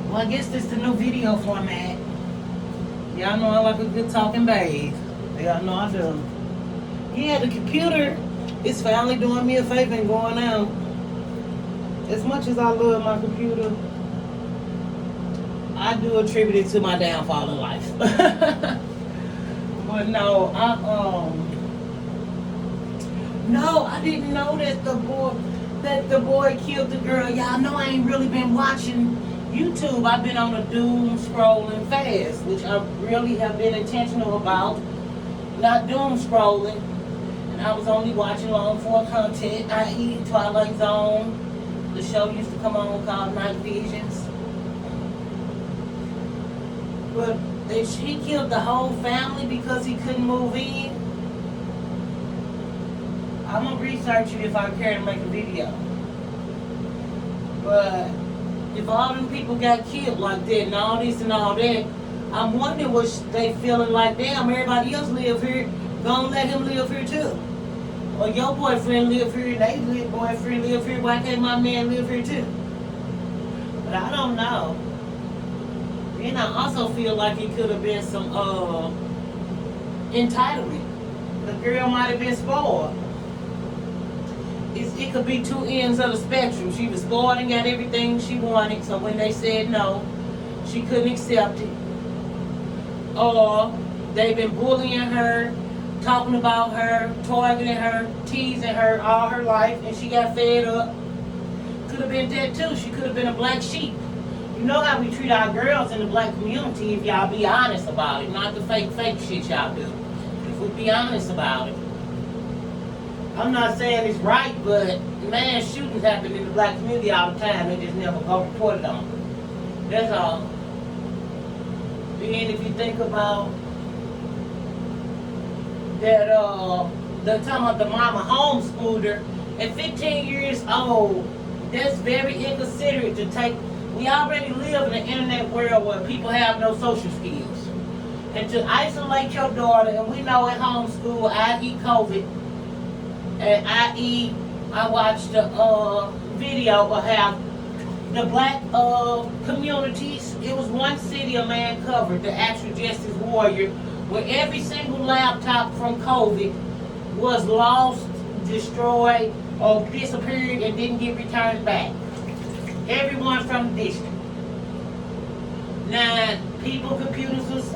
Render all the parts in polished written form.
Well, I guess this is the new video format. Y'all know I like a good talking babe. Y'all know I do. Yeah, the computer is finally doing me a favor and going out. As much as I love my computer, I do attribute it to my downfall in life. But no, I didn't know that the boy killed the girl. Y'all know I ain't really been watching YouTube. I've been on a doom scrolling fast, which I really have been intentional about not doom scrolling. And I was only watching long form content, i.e. Twilight Zone. The show used to come on called Night Visions. But he killed the whole family because he couldn't move in. I'm gonna research it if I care to make a video. But if all them people got killed like that and all this and all that, I'm wondering what they feeling like. Damn, everybody else live here. Gonna let him live here too. Or your boyfriend live here, boyfriend live here. Why can't my man live here too? But I don't know. And I also feel like it could have been some entitlement. The girl might have been spoiled. It could be two ends of the spectrum. She was spoiled and got everything she wanted, so when they said no, she couldn't accept it. Or they've been bullying her, talking about her, targeting her, teasing her all her life, and she got fed up. Could have been that too. She could have been a black sheep. You know how we treat our girls in the black community if y'all be honest about it, not the fake shit y'all do. If we be honest about it. I'm not saying it's right, but man, shootings happen in the black community all the time. They just never go report it on. That's all. Then if you think about that, they're talking about the mama homeschooled her at 15 years old. That's very inconsiderate to take. We already live in an internet world where people have no social skills. And to isolate your daughter, and we know at homeschool, i.e. COVID, and i.e. I watched a video of how the black communities, it was one city a man covered, the actual Justice Warrior, where every single laptop from COVID was lost, destroyed, or disappeared and didn't get returned back. Everyone from the district. Now, people computers was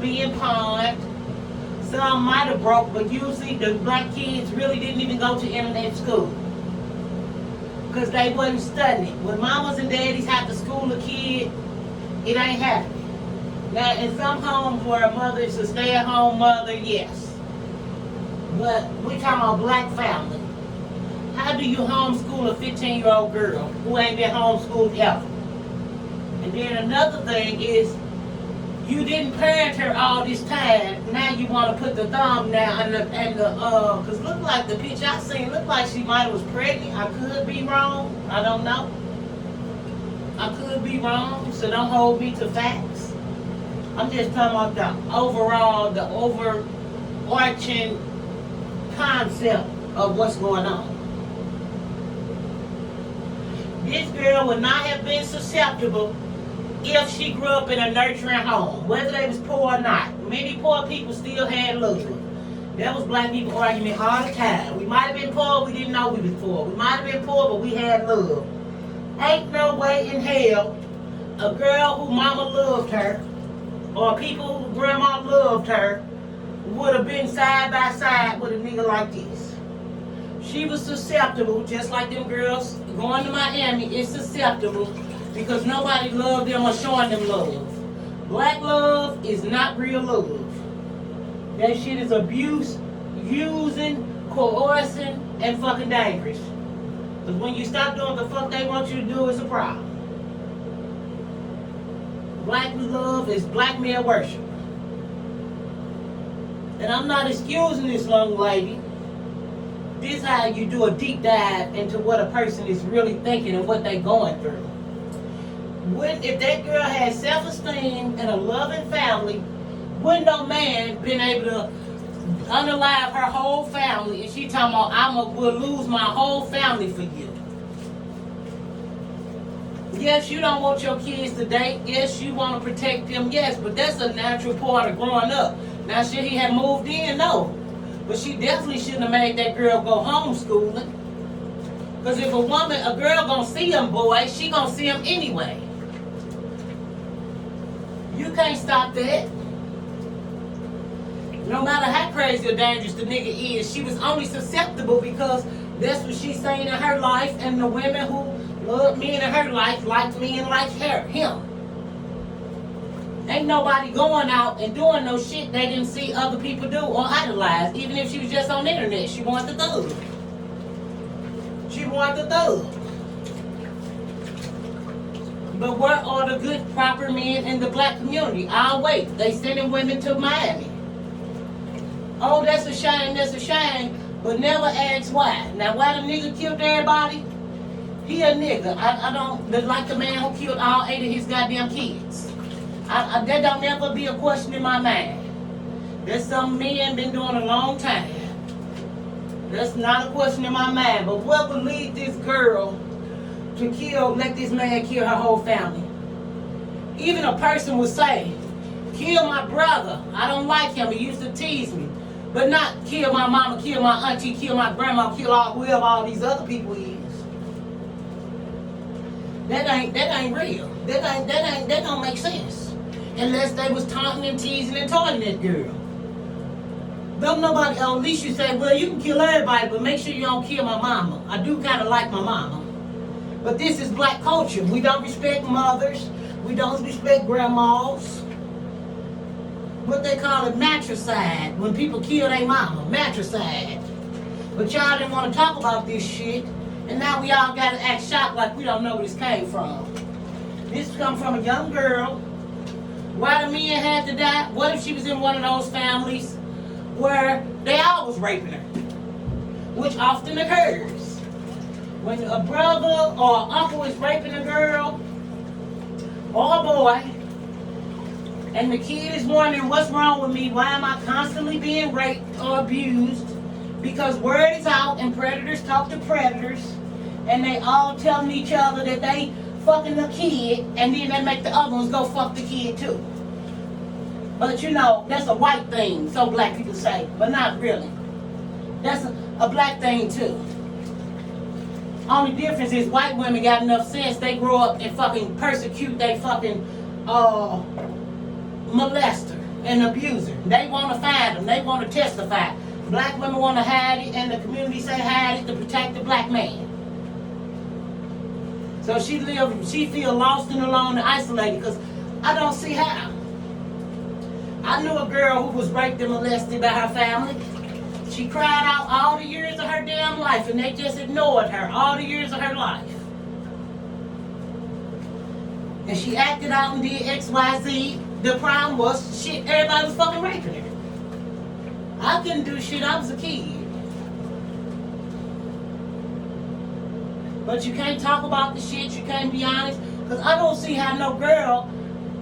being pawned. Some might have broke, but usually the black kids really didn't even go to internet school. Because they wasn't studying. When mamas and daddies have to school a kid, it ain't happening. Now, in some homes where a mother is a stay-at-home mother, yes. But we're talking about black family. How do you homeschool a 15-year-old girl who ain't been homeschooled ever? And then another thing is, you didn't parent her all this time. Now you want to put the thumb down because look like the picture I seen, looked like she might have was pregnant. I could be wrong. I don't know. I could be wrong, so don't hold me to facts. I'm just talking about the overarching concept of what's going on. This girl would not have been susceptible if she grew up in a nurturing home, whether they was poor or not. Many poor people still had love. That was black people argument all the time. We might have been poor, we didn't know we was poor. We might have been poor, but we had love. Ain't no way in hell a girl who mama loved her, or people who grandma loved her, would have been side by side with a nigga like this. She was susceptible, just like them girls going to Miami is susceptible, because nobody loved them or showing them love. Black love is not real love. That shit is abuse, using, coercing, and fucking dangerous. Because when you stop doing the fuck they want you to do, it's a problem. Black love is black male worship. And I'm not excusing this young lady. This is how you do a deep dive into what a person is really thinking and what they're going through. If that girl had self-esteem and a loving family, wouldn't no man been able to unalive her whole family, and she talking about will lose my whole family for you. Yes, you don't want your kids to date. Yes, you want to protect them. Yes, but that's a natural part of growing up. Now, should he have moved in? No. But she definitely shouldn't have made that girl go homeschooling. Because if a girl gonna see them boys, she gonna see them anyway. You can't stop that. No matter how crazy or dangerous the nigga is, she was only susceptible because that's what she's saying in her life, and the women who loved men in her life liked men like him. Ain't nobody going out and doing no shit they didn't see other people do or idolize. Even if she was just on the internet, she wanted the thug. She wanted the thug. But where are the good, proper men in the black community? I'll wait. They sending women to Miami. Oh, that's a shame, but never ask why. Now, why the nigga killed everybody? He a nigga. I don't like the man who killed all 8 of his goddamn kids. That don't never be a question in my mind. That's something men been doing a long time. That's not a question in my mind. But what would lead this girl to let this man kill her whole family? Even a person would say, kill my brother. I don't like him. He used to tease me. But not kill my mama, kill my auntie, kill my grandma, kill whoever all these other people is. That ain't real. That don't make sense. Unless they was taunting and teasing and taunting that girl. Don't nobody, at least you say, well, you can kill everybody, but make sure you don't kill my mama. I do kind of like my mama. But this is black culture. We don't respect mothers. We don't respect grandmas. What they call it, matricide. When people kill their mama, matricide. But y'all didn't want to talk about this shit. And now we all got to act shocked like we don't know where this came from. This come from a young girl. Why the men had to die? What if she was in one of those families where they always raping her? Which often occurs. When a brother or uncle is raping a girl or a boy, and the kid is wondering, what's wrong with me? Why am I constantly being raped or abused? Because word is out and predators talk to predators, and they all telling each other that they fucking the kid, and then they make the other ones go fuck the kid too. But you know, that's a white thing, so black people say, but not really. That's a black thing too. Only difference is white women got enough sense, they grow up and fucking persecute they fucking molester and abuser. They want to find them, they want to testify. Black women want to hide it, and the community say hide it to protect the black man. So she feel lost and alone and isolated, because I don't see how. I knew a girl who was raped and molested by her family. She cried out all the years of her damn life, and they just ignored her all the years of her life. And she acted out and did X, Y, Z. The problem was, shit, everybody was fucking raping her. I couldn't do shit, I was a kid. But you can't talk about the shit, you can't be honest. Because I don't see how no girl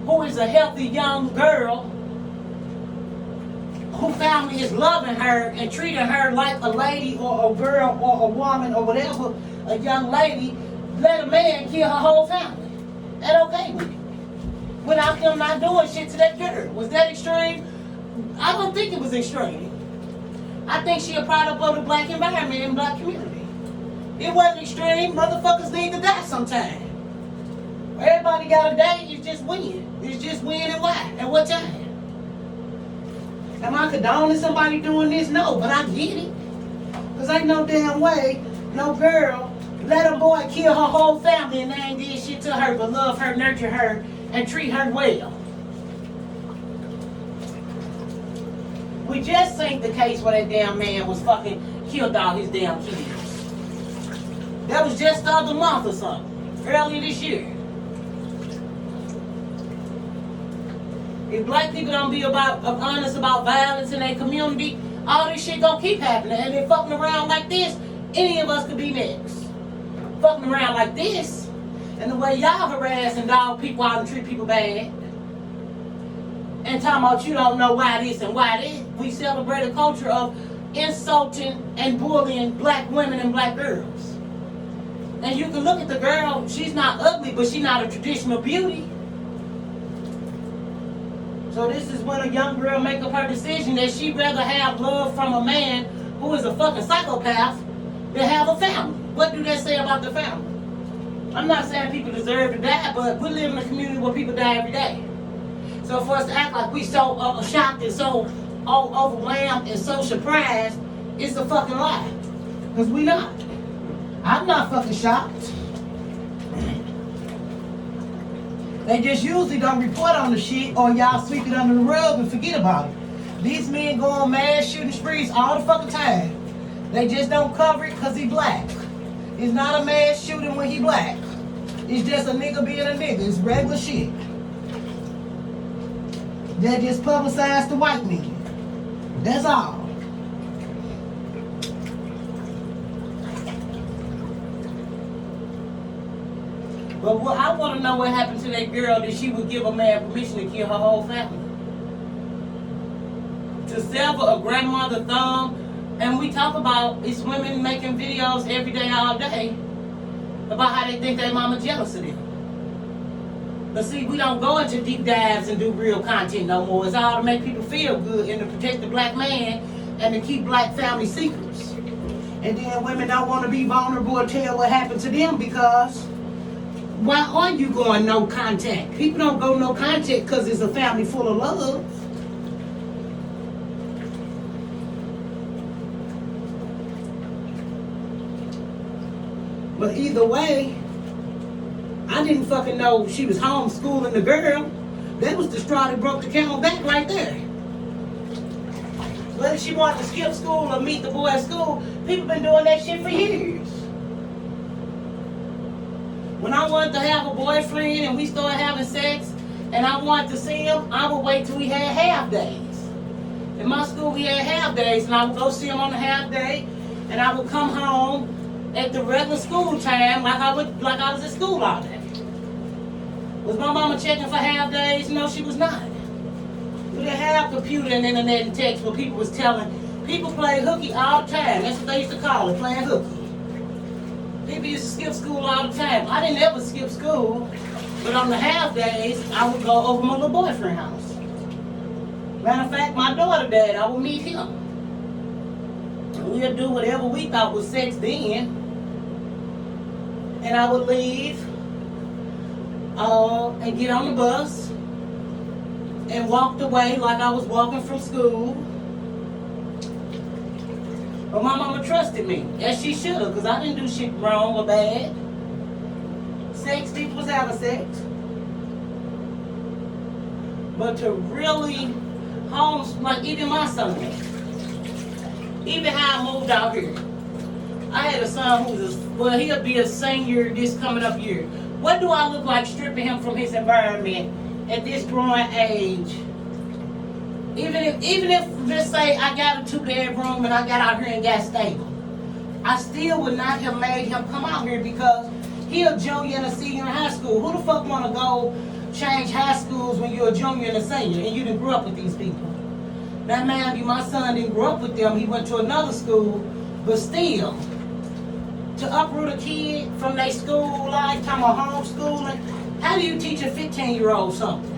who is a healthy young girl, who family is loving her and treating her like a lady or a girl or a woman or whatever, a young lady, let a man kill her whole family. That okay with you? Without them not doing shit to that girl. Was that extreme? I don't think it was extreme. I think she a product of the black environment and black community. It wasn't extreme. Motherfuckers need to die sometime. Everybody got a day. It's just when. It's just when and why and what time. Am I condoning somebody doing this? No, but I get it. Because ain't no damn way no girl let a boy kill her whole family and they ain't did shit to her but love her, nurture her, and treat her well. We just seen the case where that damn man was fucking killed all his damn kids. That was just the other month or something. Earlier this year. If black people don't be honest about violence in their community, all this shit gonna keep happening. And if fucking around like this, any of us could be next. Fucking around like this, and the way y'all harass and dog people out and treat people bad, and talking about you don't know why this and why this, we celebrate a culture of insulting and bullying black women and black girls. And you can look at the girl, she's not ugly, but she's not a traditional beauty. So this is when a young girl make up her decision that she'd rather have love from a man who is a fucking psychopath than have a family. What do that say about the family? I'm not saying people deserve to die, but we live in a community where people die every day. So for us to act like we so shocked and so overwhelmed and so surprised, it's a fucking lie. Because we not. I'm not fucking shocked. They just usually don't report on the shit or y'all sweep it under the rug and forget about it. These men go on mass shooting sprees all the fucking time. They just don't cover it because he black. It's not a mass shooting when he black. It's just a nigga being a nigga. It's regular shit. They just publicize the white nigga. That's all. But what I want to know what happened to that girl that she would give a man permission to kill her whole family. To sever a grandmother thumb. And we talk about it's women making videos every day, all day about how they think their mama jealous of them. But see, we don't go into deep dives and do real content no more. It's all to make people feel good and to protect the black man and to keep black family secrets. And then women don't want to be vulnerable or tell what happened to them because why are you going no contact? People don't go no contact because it's a family full of love. But either way, I didn't fucking know she was homeschooling the girl. That was the straw that broke the camel back right there. Whether she wanted to skip school or meet the boy at school, people been doing that shit for years. When I wanted to have a boyfriend and we started having sex and I wanted to see him, I would wait till we had half days. In my school we had half days and I would go see him on the half day and I would come home at the regular school time like I was at school all day. Was my mama checking for half days? No, she was not. We didn't have computer and internet and text where people was telling. People play hooky all the time. That's what they used to call it, playing hooky. People used to skip school all the time. I didn't ever skip school, but on the half days, I would go over my little boyfriend's house. Matter of fact, my daughter dad, I would meet him. We'd do whatever we thought was sex then. And I would leave and get on the bus and walked away like I was walking from school. But my mama trusted me, as she should have, because I didn't do shit wrong or bad. Sex, people was having sex. But to really like even my son, even how I moved out here. I had a son he'll be a senior this coming up year. What do I look like stripping him from his environment at this growing age? Even if let's say I got a 2-bedroom and I got out here and got stable, I still would not have made him come out here because he a junior and a senior in high school. Who the fuck want to go change high schools when you're a junior and a senior and you didn't grow up with these people? Now, mind you, my son didn't grow up with them. He went to another school, but still, to uproot a kid from their school life, talking about homeschooling, how do you teach a 15-year-old something?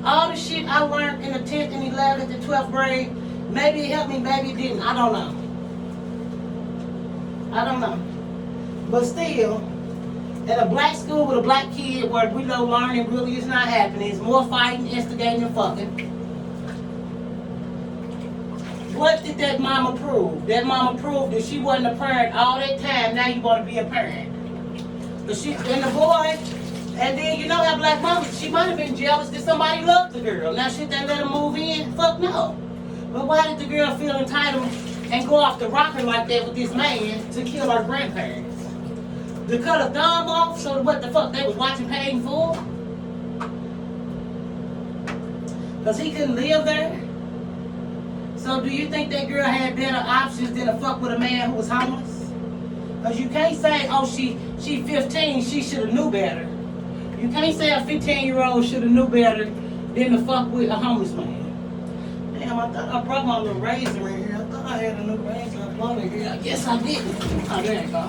All the shit I learned in the 10th and 11th and 12th grade, maybe it helped me, maybe it didn't. I don't know. But still, at a black school with a black kid where we know learning really is not happening, it's more fighting, instigating, and fucking. What did that mama prove? That mama proved that she wasn't a parent all that time. Now you want to be a parent. But she and the boy, and then you know how black mama, she might have been jealous that somebody loved the girl. Now should they let her move in? Fuck no. But why did the girl feel entitled and go off the rocker like that with this man to kill her grandparents? To cut a thumb off so what the fuck they was watching Paid in Full? Because he couldn't live there? So do you think that girl had better options than to fuck with a man who was homeless? Because you can't say, oh, she 15, she should have knew better. You can't say a 15-year-old should have knew better than to fuck with a homeless man. Damn, I thought I brought my little razor in here. I thought I had a new razor up on here. I guess I didn't. Oh, there you go.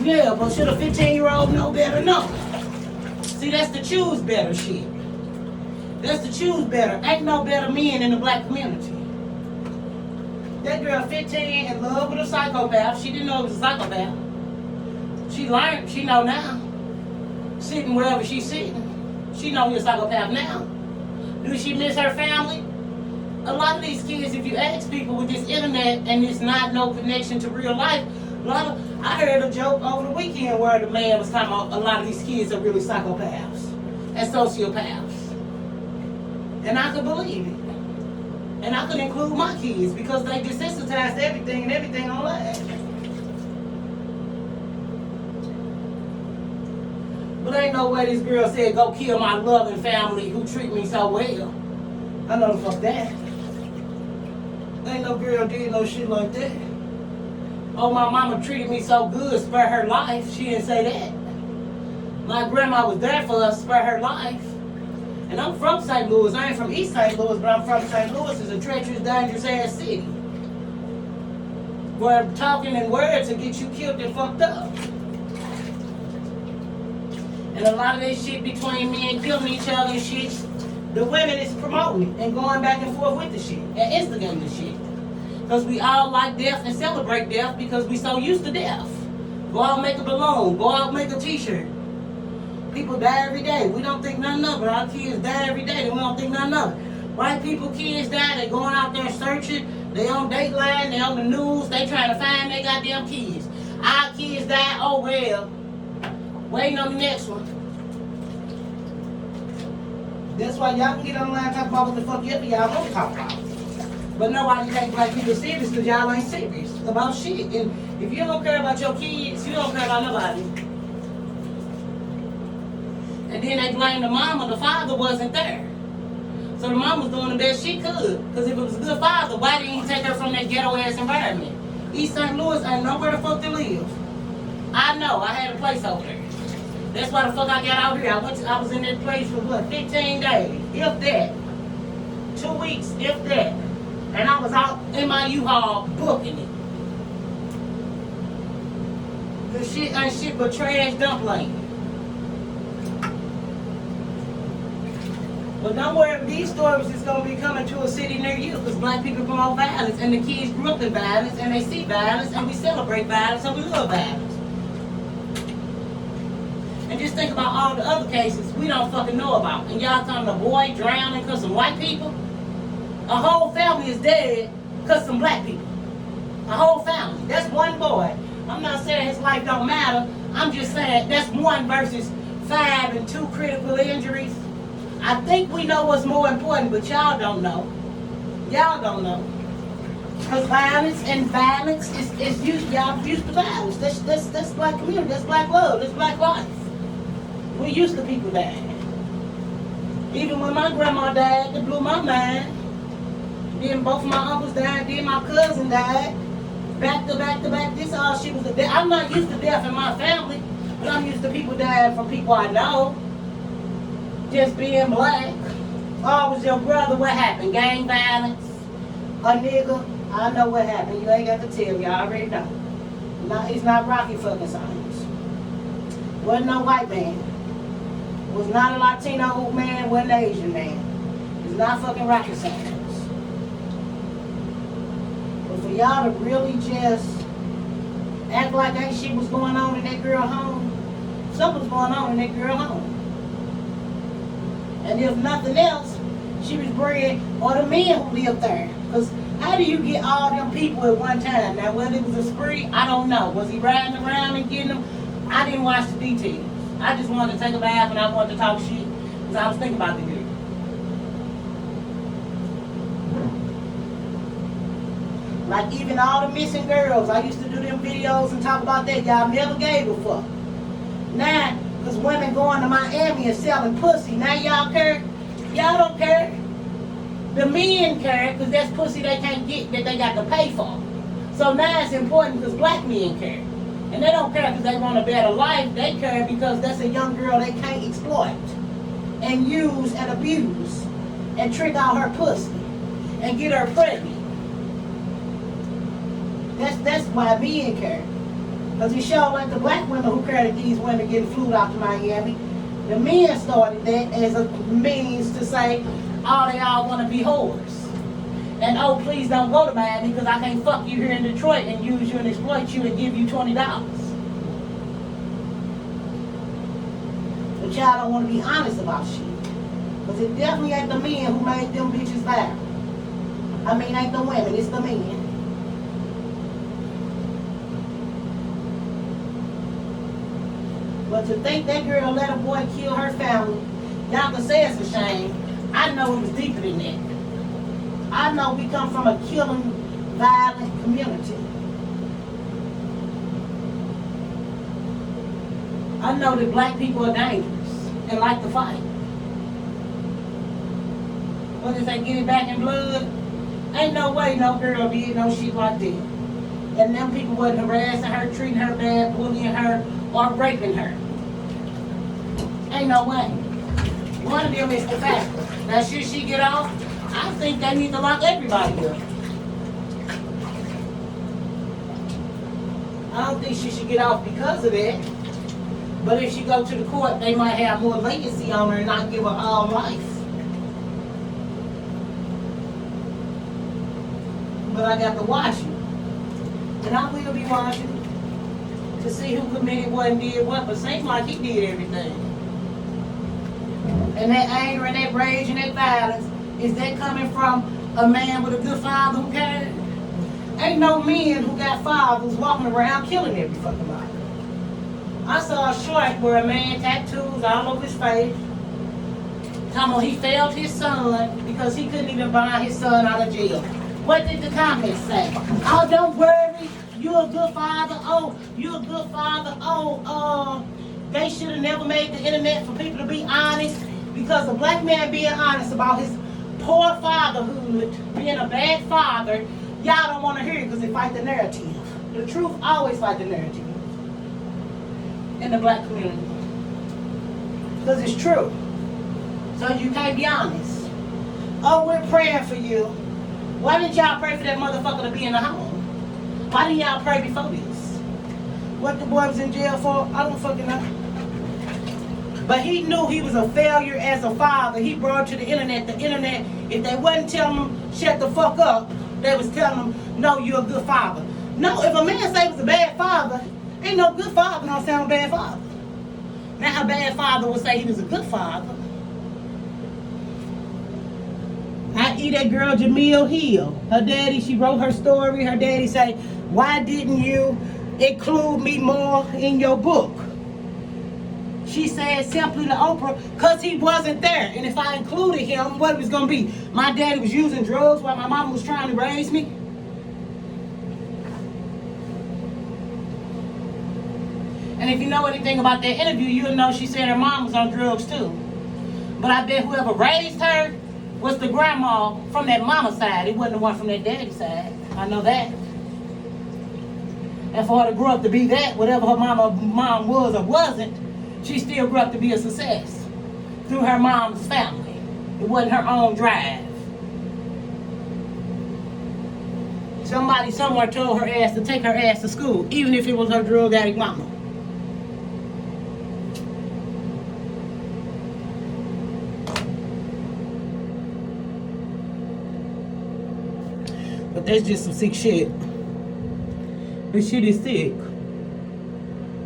Yeah, but should a 15-year-old know better? No. See, that's the choose better shit. That's the choose better. Ain't no better men in the black community. That girl 15 in love with a psychopath. She didn't know it was a psychopath. She learned. She know now. Sitting wherever she's sitting. She know he's a psychopath now. Do she miss her family? A lot of these kids, if you ask people with this internet and it's not no connection to real life, I heard a joke over the weekend where the man was talking about a lot of these kids are really psychopaths and sociopaths. And I could believe it. And I could include my kids because they desensitized everything and everything online. But ain't no way this girl said, go kill my loving family who treat me so well. I know the fuck that. Ain't no girl did no shit like that. Oh, my mama treated me so good, spare her life. She didn't say that. My grandma was there for us, spare her life. And I'm from St. Louis. I ain't from East St. Louis, but I'm from St. Louis. It's a treacherous, dangerous ass city. Where talking in words will get you killed and fucked up. And a lot of this shit between men killing each other and shit, the women is promoting it and going back and forth with the shit and instigating the shit. Because we all like death and celebrate death because we so used to death. Go out and make a balloon. Go out and make a t-shirt. People die every day. We don't think nothing of it. Our kids die every day and we don't think nothing of it. White people, kids die. They going out there searching. They on Dateline. They on the news. They trying to find their goddamn kids. Our kids die. Oh well. Waiting on the next one. That's why y'all can get online and talk about what the fuck y'all want to talk about. But nobody take black people serious because y'all ain't serious about shit. And if you don't care about your kids, you don't care about nobody. And then they blame the mama, the father wasn't there. So the mom was doing the best she could. Because if it was a good father, why didn't he take her from that ghetto ass environment? East St. Louis ain't nowhere the fuck to live. I know, I had a place over there. That's why the fuck I got out here. I was in that place for what, 15 days, if that. 2 weeks, if that. And I was out in my U-Haul booking it. The shit ain't shit but trash dumpling. But don't worry, these stories is going to be coming to a city near you because black people promote violence and the kids grew up in violence and they see violence and we celebrate violence and we love violence. And just think about all the other cases we don't fucking know about. And y'all talking a boy drowning because some white people? A whole family is dead because some black people. A whole family. That's one boy. I'm not saying his life don't matter. I'm just saying that's one versus 5 and 2 critical injuries. I think we know what's more important, but y'all don't know. Y'all don't know. Because violence is used, y'all used to violence. That's black community, that's black love, that's black life. We used to people dying. Even when my grandma died, it blew my mind. Then both of my uncles died, then my cousin died. Back to back to back, this all shit was a death. I'm not used to death in my family, but I'm used to people dying from people I know. Just being black. Oh, was your brother, what happened? Gang violence? A nigga? I know what happened. You ain't got to tell me, I already know. It's not rocket fucking science. Wasn't no white man. Was not a Latino man, wasn't an Asian man. It's not fucking rocket science. But for y'all to really just act like ain't shit was going on in that girl home, something was going on in that girl home. And if nothing else, she was bringing all the men who lived there. Because how do you get all them people at one time? Now, whether it was a spree, I don't know. Was he riding around and getting them? I didn't watch the details. I just wanted to take a bath and I wanted to talk shit because I was thinking about the girl. Like even all the missing girls, I used to do them videos and talk about that. Y'all never gave a fuck. Now, because women going to Miami and selling pussy, now y'all care? Y'all don't care. The men care because that's pussy they can't get that they got to pay for. So now it's important because black men care. And they don't care because they want a better life. They care because that's a young girl they can't exploit and use and abuse and trick out her pussy and get her pregnant. That's why men care. Because it showed like the black women who carried these women getting flew out to Miami. The men started that as a means to say, oh, they all want to be whores. And oh, please don't go to Miami because I can't fuck you here in Detroit and use you and exploit you and give you $20. But y'all don't want to be honest about shit. Because it definitely ain't the men who made them bitches viral. I mean, ain't the women, it's the men. But to think that girl let a boy kill her family, y'all can say it's a shame. I know it was deeper than that. I know we come from a killing, violent community. I know that black people are dangerous and like to fight. But if they get it back in blood, ain't no way no girl did no shit like that. And them people wasn't harassing her, treating her bad, bullying her, or raping her. Ain't no way. One of them is the factor. Now should she get off? I think they need to lock everybody up. I don't think she should get off because of that. But if she go to the court, they might have more legacy on her and not give her all life. But I got to watch you. And I will be watching to see who committed what and did what. But seems like he did everything. And that anger and that rage and that violence, is that coming from a man with a good father who cared? Ain't no men who got fathers walking around killing every fucking body. I saw a short where a man tattoos all over his face. Talking about he failed his son because he couldn't even buy his son out of jail. What did the comments say? Oh, don't worry, you're a good father. Oh, you're a good father. Oh, they should have never made the internet for people to be honest. Because a black man being honest about his poor fatherhood, being a bad father, y'all don't want to hear it because it fight the narrative. The truth always fight the narrative in the black community. Because it's true. So you can't be honest. Oh, we're praying for you. Why didn't y'all pray for that motherfucker to be in the home? Why didn't y'all pray before this? What the boy was in jail for? I don't fucking know. But he knew he was a failure as a father. He brought to the internet. The internet, if they wasn't telling him, shut the fuck up, they was telling him, no, you're a good father. No, if a man say he was a bad father, ain't no good father gonna sound a bad father. Now a bad father would say he was a good father. I.e. that girl Jamil Hill. Her daddy, she wrote her story. Her daddy say, why didn't you include me more in your book? She said simply to Oprah, because he wasn't there. And if I included him, what it was going to be? My daddy was using drugs while my mama was trying to raise me? And if you know anything about that interview, you'll know she said her mom was on drugs too. But I bet whoever raised her was the grandma from that mama side. It wasn't the one from that daddy side. I know that. And for her to grow up to be that, whatever her mom was or wasn't, she still grew up to be a success through her mom's family. It wasn't her own drive. Somebody somewhere told her ass to take her ass to school, even if it was her drug addict mama. But that's just some sick shit. This shit is sick.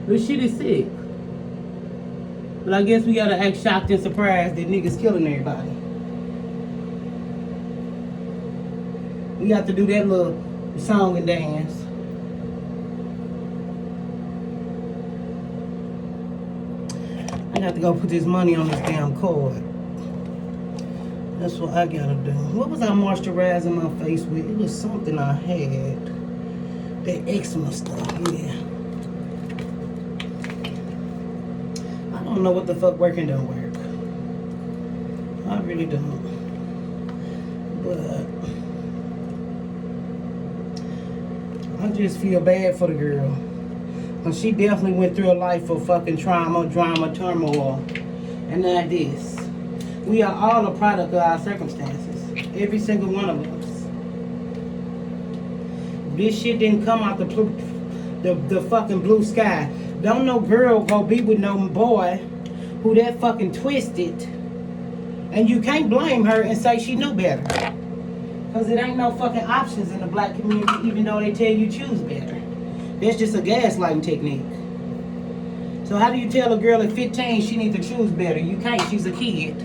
This shit is sick. But I guess we gotta act shocked and surprised that niggas killing everybody. We got to do that little song and dance. I got to go put this money on this damn card. That's what I gotta do. What was I moisturizing my face with? It was something I had. That eczema stuff, yeah. I don't know what the fuck working don't work. I really don't. But I just feel bad for the girl. Cause she definitely went through a life of fucking trauma, drama, turmoil, and now this. We are all a product of our circumstances. Every single one of us. This shit didn't come out the the fucking blue sky. Don't no girl go be with no boy who that fucking twisted. And you can't blame her and say she knew better. Because it ain't no fucking options in the black community, even though they tell you choose better. That's just a gaslighting technique. So how do you tell a girl at 15 she needs to choose better? You can't. She's a kid.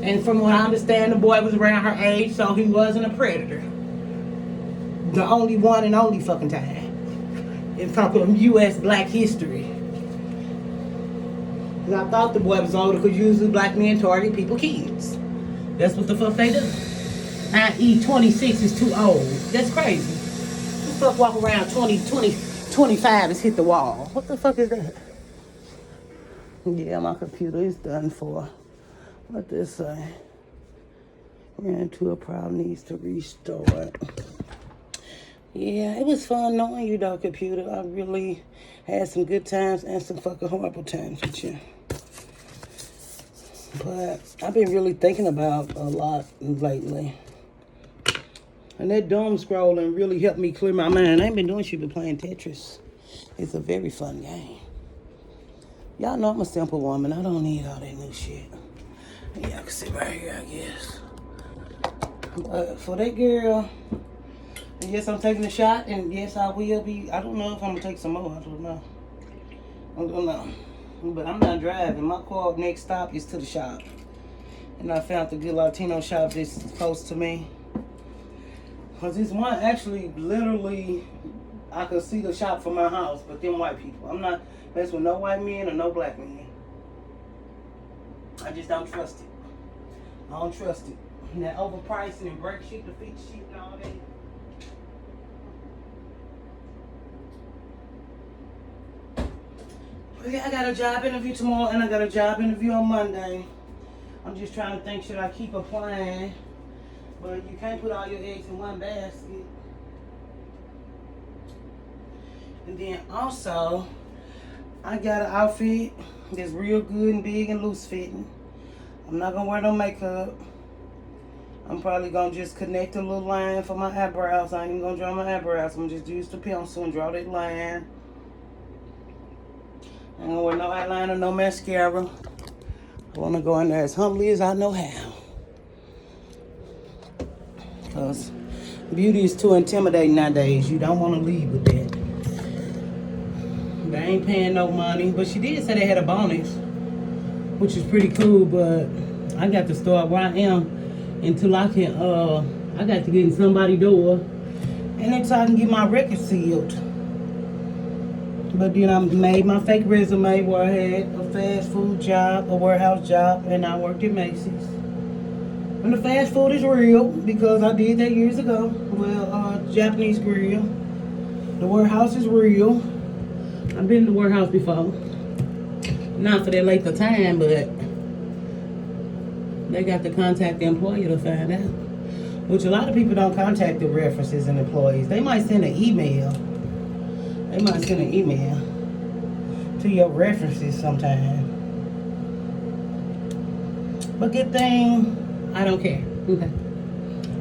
And from what I understand, the boy was around her age, so he wasn't a predator. The only one and only fucking time in fucking U.S. black history. Because I thought the boy was older because usually black men target people kids. That's what the fuck they do. I.e. 26 is too old. That's crazy. Who the fuck walk around 25 is hit the wall? What the fuck is that? Yeah, my computer is done for. What this say? Ran into a problem, needs to restart. Yeah, it was fun knowing you though, computer. I really had some good times and some fucking horrible times with you. But I've been really thinking about a lot lately. And that doom scrolling really helped me clear my mind. I ain't been doing shit but playing Tetris. It's a very fun game. Y'all know I'm a simple woman. I don't need all that new shit. Yeah, I can sit right here, I guess. But for that girl, yes, I'm taking a shot, and yes, I will be. I don't know if I'm gonna take some more. I don't know. But I'm not driving. My car next stop is to the shop. And I found the good Latino shop that's close to me. Because this one actually, literally, I could see the shop from my house, but them white people. I'm not messing with no white men or no black men. I just don't trust it. I don't trust it. And that overpricing and break shit to fix shit and all that. But yeah, I got a job interview tomorrow and I got a job interview on Monday. I'm just trying to think, should I keep applying? But you can't put all your eggs in one basket. And then also, I got an outfit that's real good and big and loose fitting. I'm not gonna wear no makeup. I'm probably gonna just connect a little line for my eyebrows. I ain't even gonna draw my eyebrows. I'm gonna just use the pencil and draw that line. I ain't gonna wear no eyeliner, no mascara. I wanna go in there as humbly as I know how. Because beauty is too intimidating nowadays. You don't wanna leave with that. They ain't paying no money. But she did say they had a bonus, which is pretty cool, but I got to start where I am until I can, I got to get in somebody's door and until I can get my record sealed. But then I made my fake resume where I had a fast food job, a warehouse job, and I worked at Macy's. And the fast food is real because I did that years ago. Well, Japanese grill. The warehouse is real. I've been to the warehouse before. Not for that length of time, but they got to contact the employer to find out. Which a lot of people don't contact the references and employees. They might send an email. They might send an email to your references sometime. But good thing, I don't care. Okay.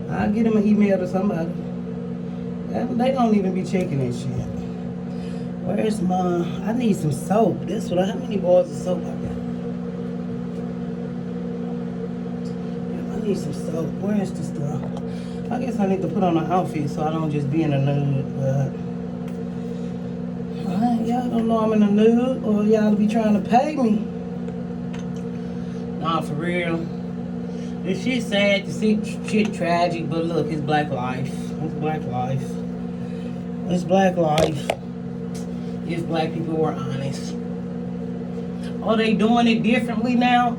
I'll get them an email to somebody. They don't even be checking that shit. Where's my... I need some soap. That's what how many bars of soap I got? I need some soap. Where's the stuff? I guess I need to put on an outfit so I don't just be in a nude, but... y'all don't know I'm in a nude, or y'all be trying to pay me. Nah, for real. This shit sad to see, shit tragic, but look, it's black life. It's black life. It's black life. If black people were honest. Are they doing it differently now?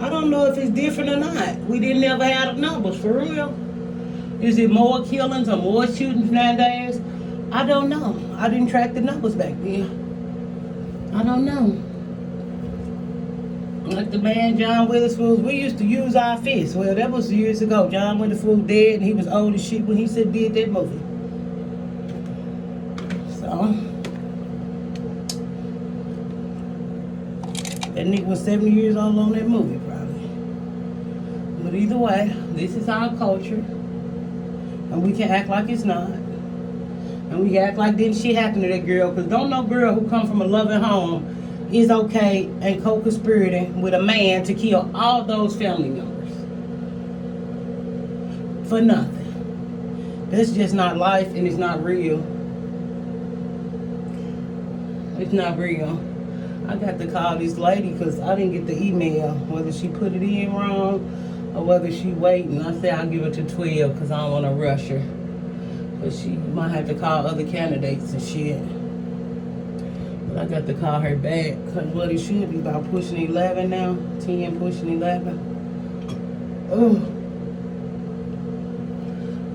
I don't know if it's different or not. We didn't ever have the numbers, for real. Is it more killings or more shootings nowadays? I don't know. I didn't track the numbers back then. I don't know. Like the man John Witherspoon, we used to use our fists. Well, that was years ago. John Witherspoon dead and he was old as shit when he did that movie. So... that nigga was 70 years old on that movie, probably. But either way, this is our culture. And we can act like it's not. And we act like didn't shit happen to that girl. Because don't no girl who come from a loving home is okay and co-conspirating with a man to kill all those family members. For nothing. That's just not life and it's not real. It's not real. I got to call this lady because I didn't get the email, whether she put it in wrong or whether she waiting. I said I'll give her to 12 because I don't want to rush her. But she might have to call other candidates and shit. But I got to call her back because what it should be about pushing 11 now. 10 pushing 11. Oh.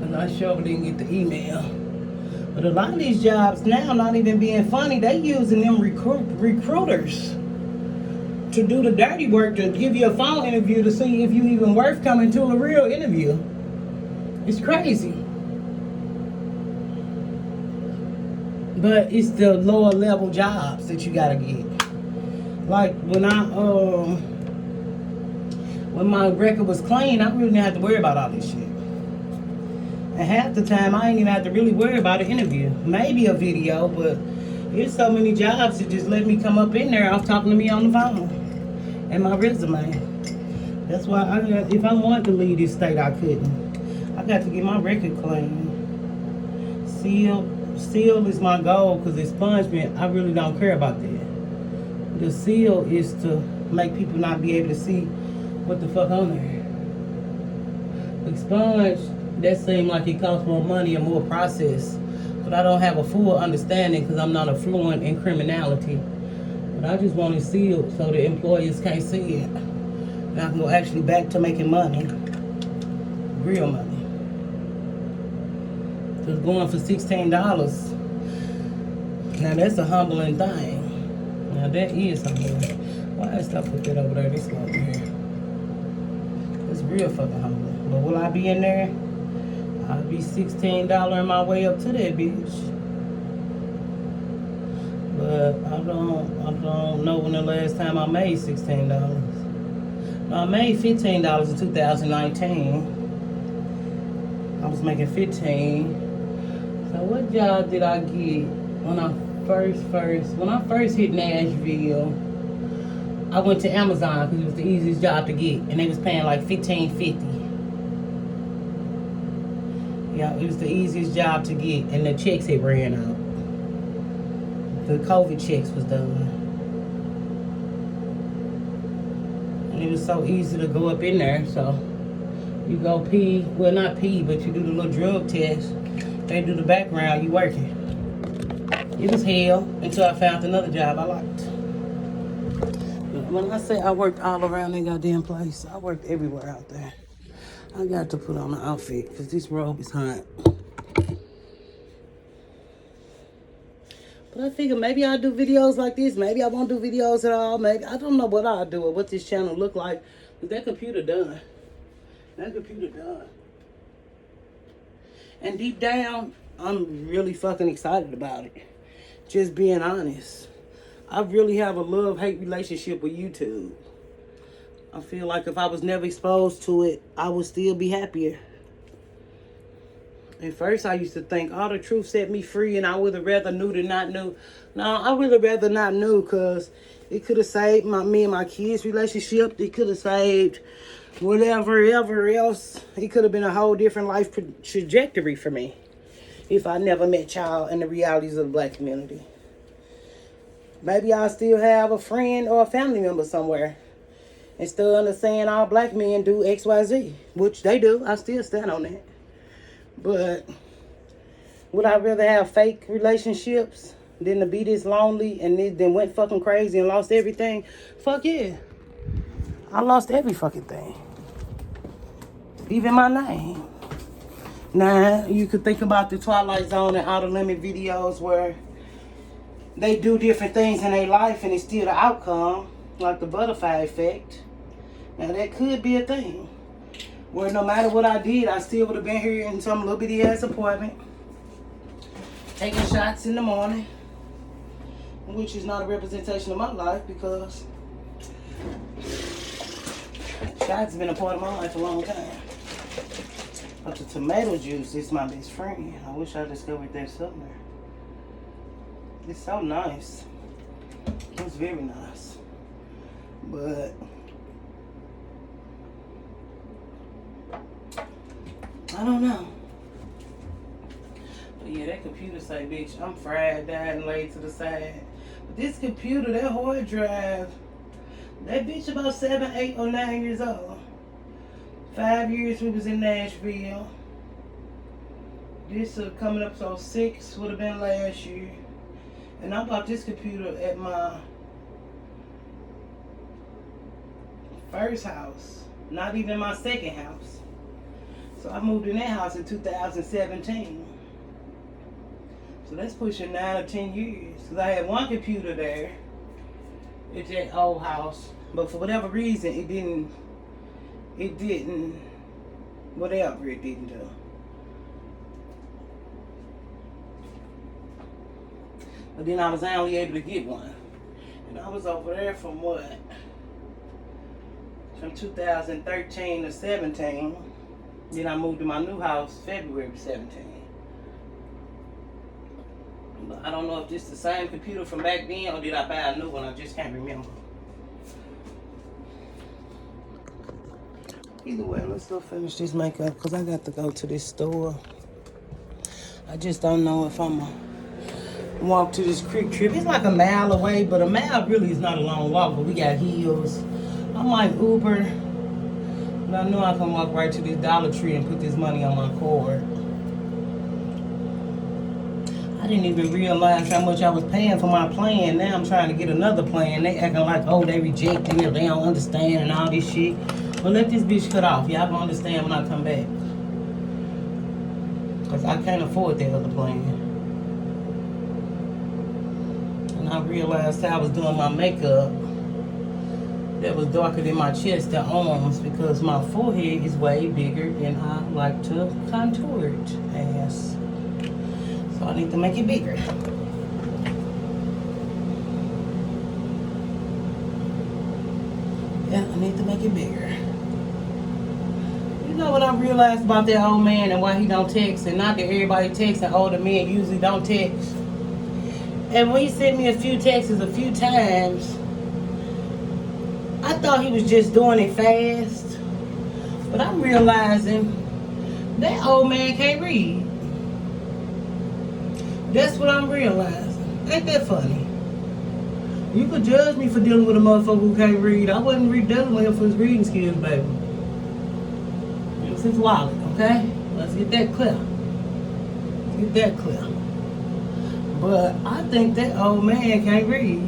And I sure didn't get the email. But a lot of these jobs now, not even being funny, they using them recruiters to do the dirty work, to give you a phone interview to see if you even worth coming to a real interview. It's crazy. But it's the lower level jobs that you gotta get. Like when my record was clean, I really didn't have to worry about all this shit. And half the time, I ain't even have to really worry about an interview. Maybe a video, but there's so many jobs that just let me come up in there off talking to me on the phone. And my resume. That's why if I wanted to leave this state, I couldn't. I got to get my record clean. Seal is my goal because expungement, I really don't care about that. The seal is to make people not be able to see what the fuck on there. Expunge, that seemed like it costs more money and more process. But I don't have a full understanding because I'm not a fluent in criminality. But I just want it sealed so the employers can't see it. And I can go actually back to making money. Real money. Because going for $16, now that's a humbling thing. Now that is humbling. Why did I put that over there? This over here. It's real fucking humbling. But will I be in there? I'll be $16 in my way up to that bitch. But I don't know when the last time I made $16. No, I made $15 in 2019. I was making $15. So what job did I get when I first hit Nashville? I went to Amazon because it was the easiest job to get, and they was paying like $15.50. Yeah, it was the easiest job to get, and the checks had ran out. The COVID checks was done. And it was so easy to go up in there, so you go pee, well not pee, but you do the little drug test. They do the background, you working. It was hell until I found another job I liked. When I say I worked all around that goddamn place, I worked everywhere out there. I got to put on an outfit because this robe is hot. But I figure maybe I'll do videos like this. Maybe I won't do videos at all. Maybe I don't know what I'll do or what this channel look like. But that computer done. That computer done. And deep down, I'm really fucking excited about it. Just being honest. I really have a love-hate relationship with YouTube. I feel like if I was never exposed to it, I would still be happier. At first, I used to think, oh, the truth set me free, and I would have rather knew than not knew. No, I would have rather not knew, because it could have saved me and my kids' relationship. It could have saved whatever else. It could have been a whole different life trajectory for me if I never met y'all and the realities of the black community. Maybe I still have a friend or a family member somewhere and still understand all black men do XYZ, which they do. I still stand on that. But would I rather have fake relationships than to be this lonely and then went fucking crazy and lost everything? Fuck yeah. I lost every fucking thing. Even my name. Now, you could think about the Twilight Zone and Outer Limit videos where they do different things in their life and it's still the outcome, like the butterfly effect. Now, that could be a thing. Where no matter what I did, I still would have been here in some little bitty ass apartment. Taking shots in the morning. Which is not a representation of my life because shots have been a part of my life a long time. the tomato juice. It's my best friend. I wish I discovered that somewhere. It's so nice. It's very nice. But I don't know. But yeah, that computer say, bitch, I'm fried, died, and laid to the side. But this computer, that hard drive, that bitch about 7, 8, or 9 years old. 5 years we was in Nashville. This coming up, so 6 would have been last year. And I bought this computer at my first house, not even my second house. So I moved in that house in 2017. So that's pushing 9 or 10 years. Because I had one computer there at that old house. But for whatever reason, it didn't, whatever it didn't do. But then I was only able to get one. And I was over there from what? From 2013 to 17. Then I moved to my new house February 17. But I don't know if this is the same computer from back then or did I buy a new one. I just can't remember. Either way, let's go finish this makeup because I got to go to this store. I just don't know if I'm going to walk to this Creek Trip. It's like a mile away, but a mile really is not a long walk, but we got hills. I might Uber, but I know I can walk right to this Dollar Tree and put this money on my card. I didn't even realize how much I was paying for my plan. Now I'm trying to get another plan. They acting like, oh, they rejecting it, they don't understand and all this shit. But let this bitch cut off. Y'all gonna understand when I come back. Because I can't afford that other plan. And I realized how I was doing my makeup that was darker than my chest and arms because my forehead is way bigger than I like to contour it as. So I need to make it bigger. Yeah, I need to make it bigger. You know what I realized about that old man and why he don't text, and not that everybody texts and older men usually don't text. And when he sent me a few texts a few times, I thought he was just doing it fast. But I'm realizing that old man can't read. That's what I'm realizing. Ain't that funny? You could judge me for dealing with a motherfucker who can't read. I wasn't dealing with him for his reading skills, baby. It was his wallet, okay? Let's get that clear. Get that clear. But I think that old man can't read.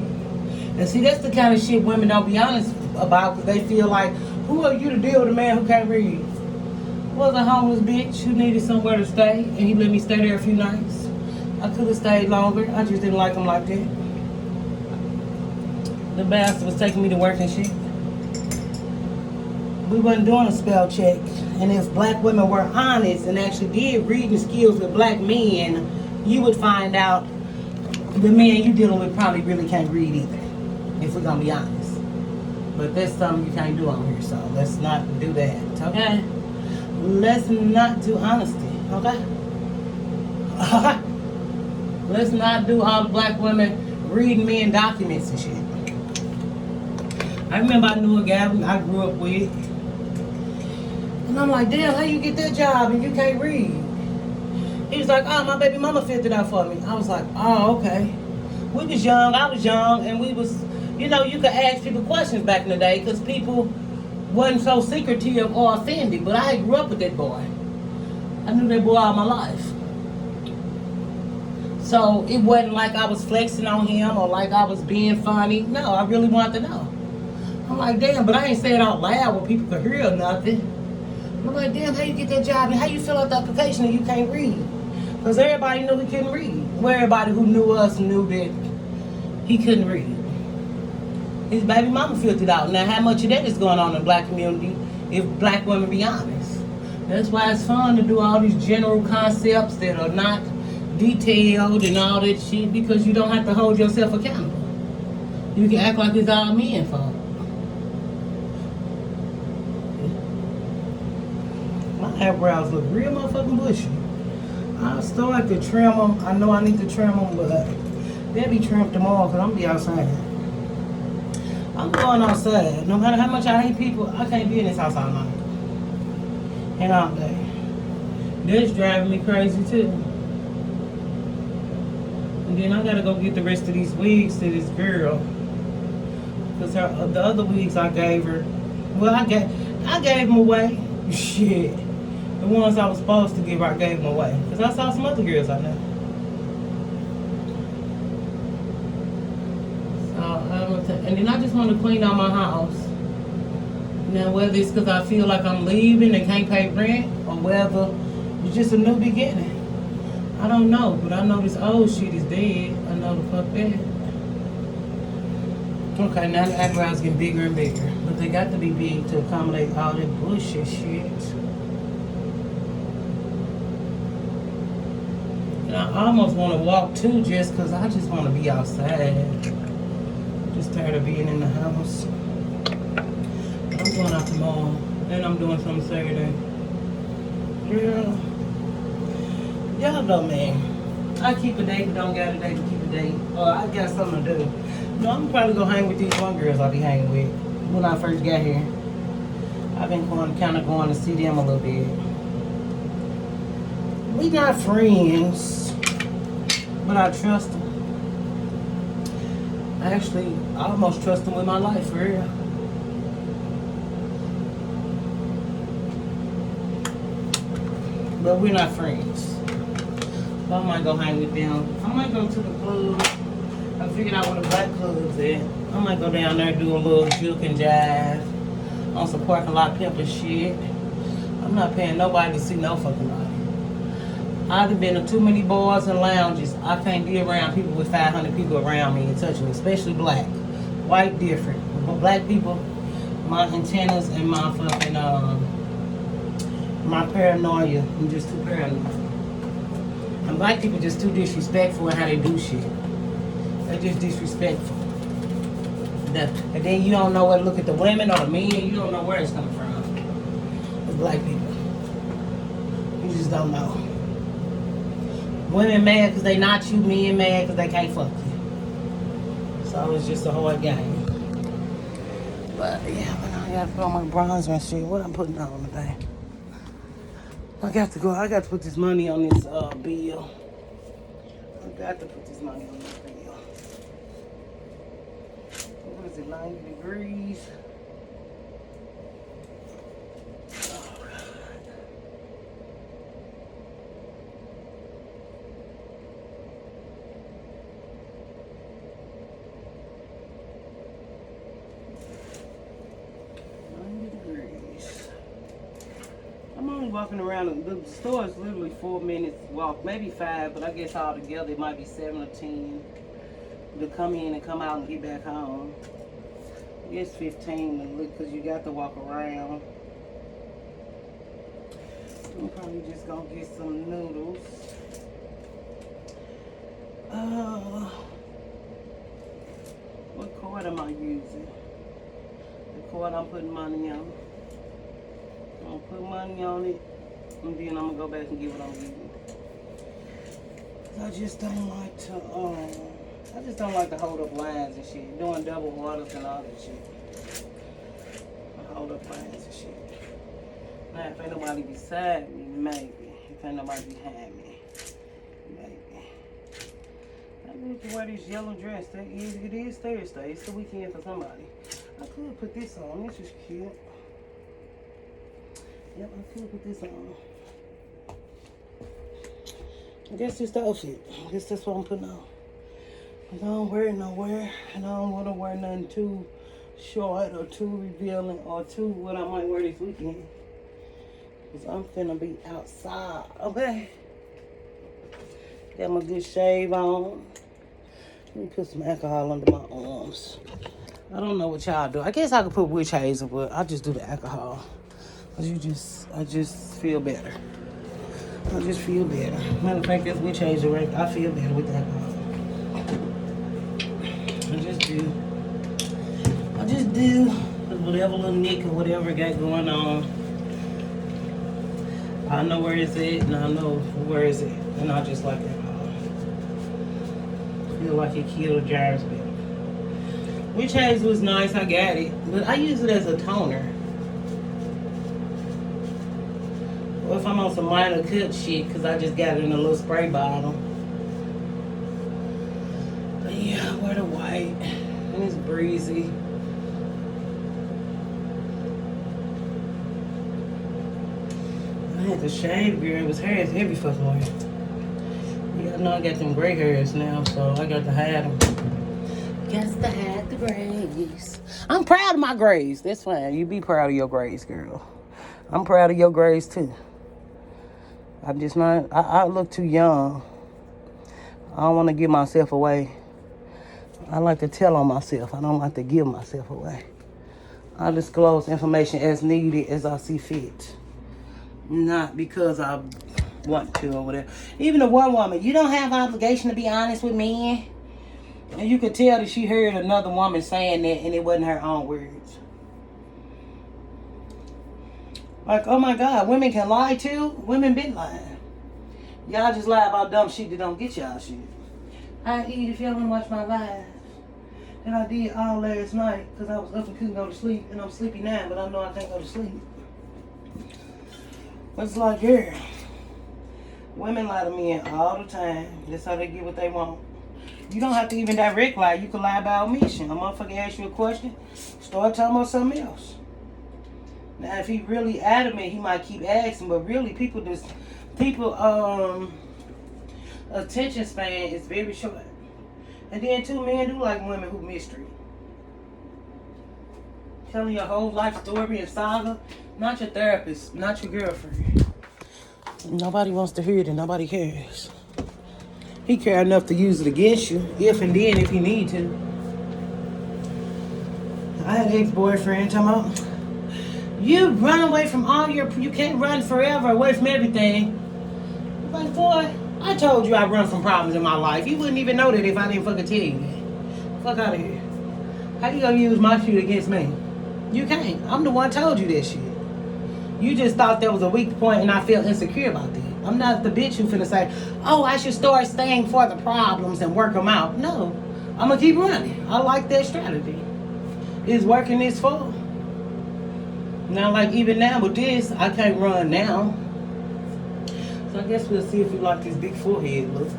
And see, that's the kind of shit women don't be honest about because they feel like, who are you to deal with a man who can't read? Was a homeless bitch who needed somewhere to stay, and he let me stay there a few nights. I could have stayed longer. I just didn't like him like that. The bastard was taking me to work and shit. We wasn't doing a spell check. And if black women were honest and actually did reading skills with black men, you would find out the man you dealing with probably really can't read either. If we're going to be honest. But that's something you can't do on here, so let's not do that, okay? Let's not do honesty, okay? Let's not do all the black women reading men documents and shit. I remember I knew a guy I grew up with. And I'm like, damn, how you get that job and you can't read? He was like, oh, my baby mama filled it out for me. I was like, oh, okay. We was young, I was young, and we was, you know, you could ask people questions back in the day because people wasn't so secretive or offended. But I grew up with that boy. I knew that boy all my life. So it wasn't like I was flexing on him or like I was being funny. No, I really wanted to know. I'm like, damn, but I ain't say it out loud where people could hear or nothing. I'm like, damn, how you get that job and how you fill out the application and you can't read? Because everybody knew he couldn't read. Well, everybody who knew us knew that he couldn't read. His baby mama filled it out. Now, how much of that is going on in the black community if black women be honest? That's why it's fun to do all these general concepts that are not detailed and all that shit because you don't have to hold yourself accountable. You can act like it's all men's fault. My My eyebrows look real motherfucking bushy. I still like to trim them. I know I need to trim them, but they'll be trimmed tomorrow because I'm going to be outside. I'm going outside. No matter how much I hate people, I can't be in this house all night. And all day. This driving me crazy too. And then I gotta go get the rest of these wigs to this girl. Because the other wigs I gave her, well, I gave them away. Shit. The ones I was supposed to give her, I gave them away. Because I saw some other girls I know. And then I just want to clean out my house. Now, whether it's because I feel like I'm leaving and can't pay rent, or whether it's just a new beginning. I don't know, but I know this old shit is dead. I know the fuck that. Okay, now the eyebrows getting bigger and bigger. But they got to be big to accommodate all that bullshit shit. And I almost want to walk too, just because I just want to be outside. Just tired of being in the house. I'm going out tomorrow. And I'm doing something Saturday. Girl. Y'all know, man. I keep a date, but don't got a date to keep a date. Or I got something to do. No, I'm probably going to hang with these one girls I be hanging with when I first got here. I've been kind of going to see them a little bit. We not friends, but I trust them. Actually, I almost trust them with my life, for real. But we're not friends. So I might go hang with them. I might go to the club. I figured out where the black club's at. I might go down there and do a little juke and jive on some parking lot pimping shit. I'm not paying nobody to see no fucking body. I've been to too many bars and lounges. I can't be around people with 500 people around me and touching me, especially black. White different. But black people, my antennas and my fucking my paranoia. I'm just too paranoid. And black people just too disrespectful in how they do shit. They're just disrespectful. And then you don't know where to look at the women or the men. You don't know where it's coming from. The black people. You just don't know. Women mad because they not you. Men mad because they can't fuck you. So it's just a hard game. But yeah, I gotta put on my bronzer and shit. What I'm putting on today? I got to put this money on this bill. I got to put this money on this bill. What is it, 90 degrees? Oh, God. I'm only walking around. The store is literally 4 minutes walk, maybe 5, but I guess all together it might be 7 or 10 to come in and come out and get back home. I guess 15 because you got to walk around. I'm probably just gonna get some noodles. What card am I using? The card I'm putting money on. I'm gonna put money on it, and then I'm gonna go back and get what I'm getting. I just don't like to hold up lines and shit. Doing double orders and all that shit. I hold up lines and shit. Now, if ain't nobody beside me, maybe. If ain't nobody behind me, maybe. I need to wear this yellow dress. It is Thursday. It's the weekend for somebody. I could put this on. This is cute. Yep, I could put this on. I guess it's the outfit. I guess that's what I'm putting on. I don't wear it nowhere. And I don't want to wear nothing too short or too revealing or too what I might wear this weekend. Because I'm finna be outside, okay? Got my good shave on. Let me put some alcohol under my arms. I don't know what y'all do. I guess I could put witch hazel, but I just do the alcohol. Cause I just feel better. I just feel better. Matter of fact, that's witch hazel, right? I feel better with the alcohol. I just do. Cause whatever little nick or whatever I got going on, I know where it's at, and I know where it's at, and I just like that. Feel like it killed germs better. Witch hazel was nice, I got it, but I use it as a toner. Or if I'm on some minor cut shit, because I just got it in a little spray bottle. But yeah, I wear the white, and it's breezy. I had to shave, girl. It was hairs every fucking way. Yeah, I know I got them gray hairs now, so I got to have them. Got to have the grays. I'm proud of my grays. That's fine. You be proud of your grays, girl. I'm proud of your grays, too. I'm just not, I look too young. I don't want to give myself away. I like to tell on myself. I don't like to give myself away. I disclose information as needed as I see fit. Not because I want to or whatever. Even a one woman, you don't have obligation to be honest with men. And you could tell that she heard another woman saying that and it wasn't her own words. Like, oh my God, women can lie too? Women been lying. Y'all just lie about dumb shit that don't get y'all shit. I eat if y'all wanna watch my live. And I did all last night because I was up and couldn't go to sleep. And I'm sleepy now, but I know I can't go to sleep. But it's like, girl, women lie to men all the time. That's how they get what they want. You don't have to even direct lie. You can lie by omission. A motherfucker ask you a question, start talking about something else. Now, if he really adamant, he might keep asking. But really, people attention span is very short. And then too, men do like women who mystery. Telling your whole life story and saga. Not your therapist, not your girlfriend. Nobody wants to hear it and nobody cares. He care enough to use it against you, if and then if you need to. I had an ex-boyfriend talking about, you run away from you can't run forever away from everything. I'm like, boy, I told you I run from problems in my life. You wouldn't even know that if I didn't fucking tell you that. Fuck out of here. How you gonna use my shit against me? You can't. I'm the one told you that shit. You just thought there was a weak point and I felt insecure about that. I'm not the bitch who finna say, oh, I should start staying for the problems and work them out. No, I'm gonna keep running. I like that strategy. It's working this far. Now, like even now with this, I can't run now. So I guess we'll see if you like this big forehead look.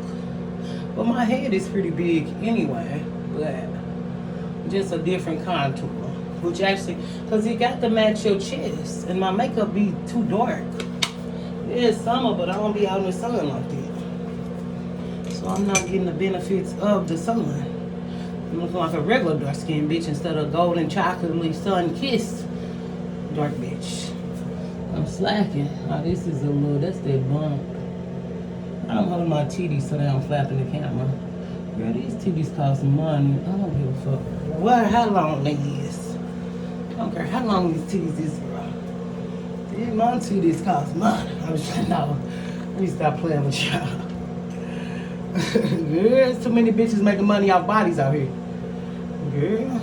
But my head is pretty big anyway, but just a different contour. Which actually, because it got to match your chest. And my makeup be too dark. It's summer, but I don't be out in the sun like that. So I'm not getting the benefits of the sun. I'm looking like a regular dark skinned bitch instead of golden chocolatey sun kissed dark bitch. I'm slacking. Oh, this is a little, that's that bump. I'm holding my titties so they don't flap in the camera. Girl, these titties cost money. I don't give a fuck. What, how long they is? I don't care how long these titties is, bro. These my titties cost money. I was trying to let me stop playing with y'all. Girl, there's too many bitches making money off bodies out here. Girl,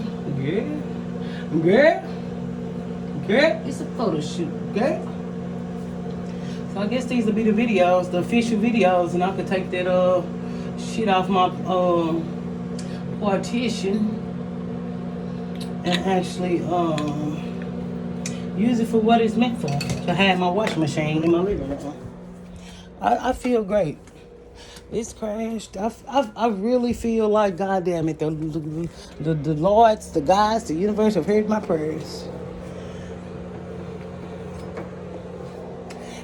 it's a photo shoot, girl. So I guess these will be the videos, the official videos, and I could take that shit off my partition and actually use it for what it's meant for. To have my washing machine in my living room. I feel great. It's crashed. I really feel like, goddamn it, the Lords, the guys, the universe have heard my prayers.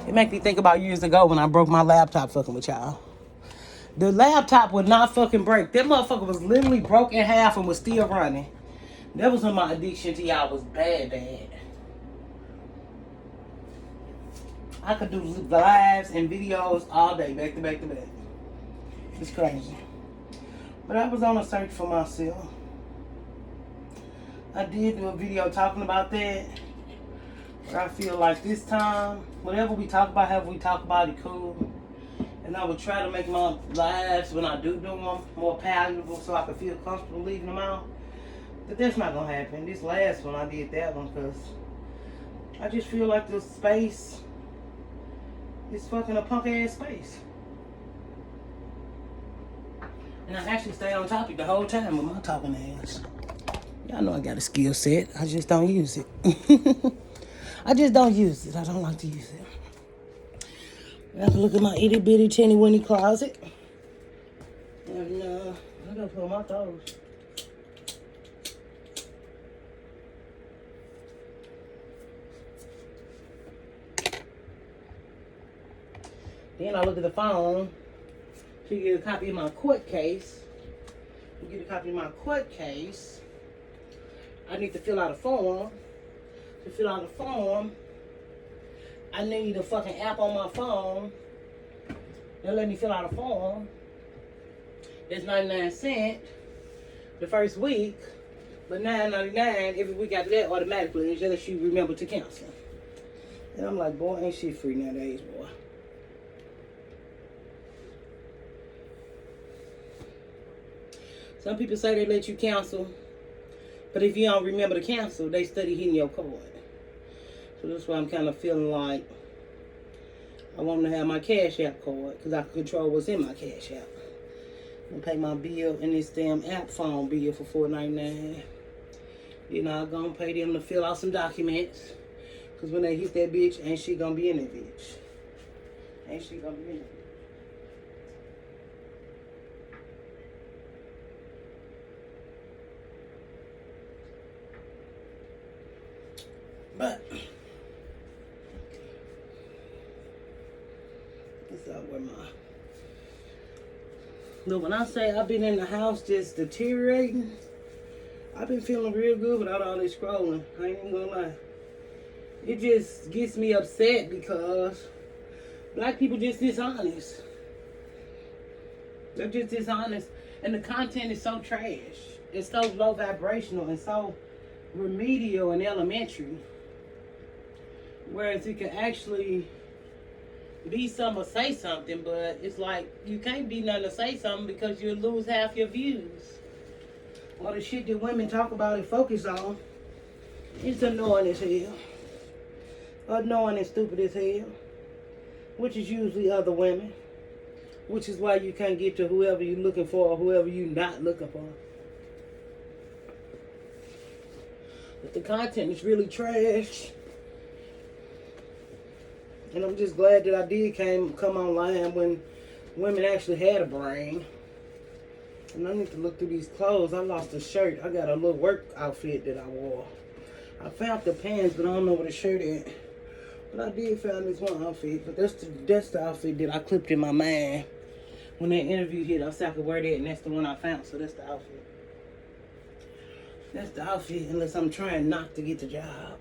It makes me think about years ago when I broke my laptop fucking with y'all. The laptop would not fucking break. That motherfucker was literally broke in half and was still running. That was when my addiction to y'all was bad. I could do lives and videos all day, back to back to back. It's crazy. But I was on a search for myself. I did do a video talking about that. But I feel like this time, whatever we talk about, however we talk about it, cool. And I would try to make my lives, when I do them, more palatable so I could feel comfortable leaving them out. But that's not going to happen. This last one, I did that one because I just feel like the space It's fucking a punk ass space. And I actually stay on topic the whole time with my talking ass. Y'all know I got a skill set. I just don't use it. I just don't use it. I don't like to use it. I have to look at my itty bitty teeny weeny closet. And I'm gonna put my toes. Then I look at the phone. So you get a copy of my court case. You get a copy of my court case. I need to fill out a form. To fill out a form, I need a fucking app on my phone. They'll let me fill out a form. It's 99 cents the first week, but $9.99 every week after that automatically unless you remember to cancel. And I'm like, boy, ain't shit free nowadays, boy. Some people say they let you cancel, but if you don't remember to cancel, they study hitting your card. So that's why I'm kind of feeling like I want to have my Cash App card because I can control what's in my Cash App. And pay my bill in this damn app phone bill for $4.99. You know, I'm going to pay them to fill out some documents because when they hit that bitch, ain't she going to be in that bitch. Ain't she going to be in that bitch. But it's out where my look. When I say I've been in the house just deteriorating, I've been feeling real good without all this scrolling. I ain't even gonna lie. It just gets me upset because black people just dishonest. They're just dishonest, and the content is so trash. It's so low vibrational and so remedial and elementary. Whereas it can actually be something or say something, but it's like you can't be nothing to say something because you'll lose half your views. All the shit that women talk about and focus on is annoying as hell. Annoying and stupid as hell. Which is usually other women. Which is why you can't get to whoever you're looking for or whoever you're not looking for. But the content is really trash. And I'm just glad that I did come online when women actually had a brain. And I need to look through these clothes. I lost a shirt. I got a little work outfit that I wore. I found the pants, but I don't know where the shirt at. But I did find this one outfit. But that's the outfit that I clipped in my mind. When that interview hit, I said I could wear that, and that's the one I found. So that's the outfit. That's the outfit, unless I'm trying not to get the job.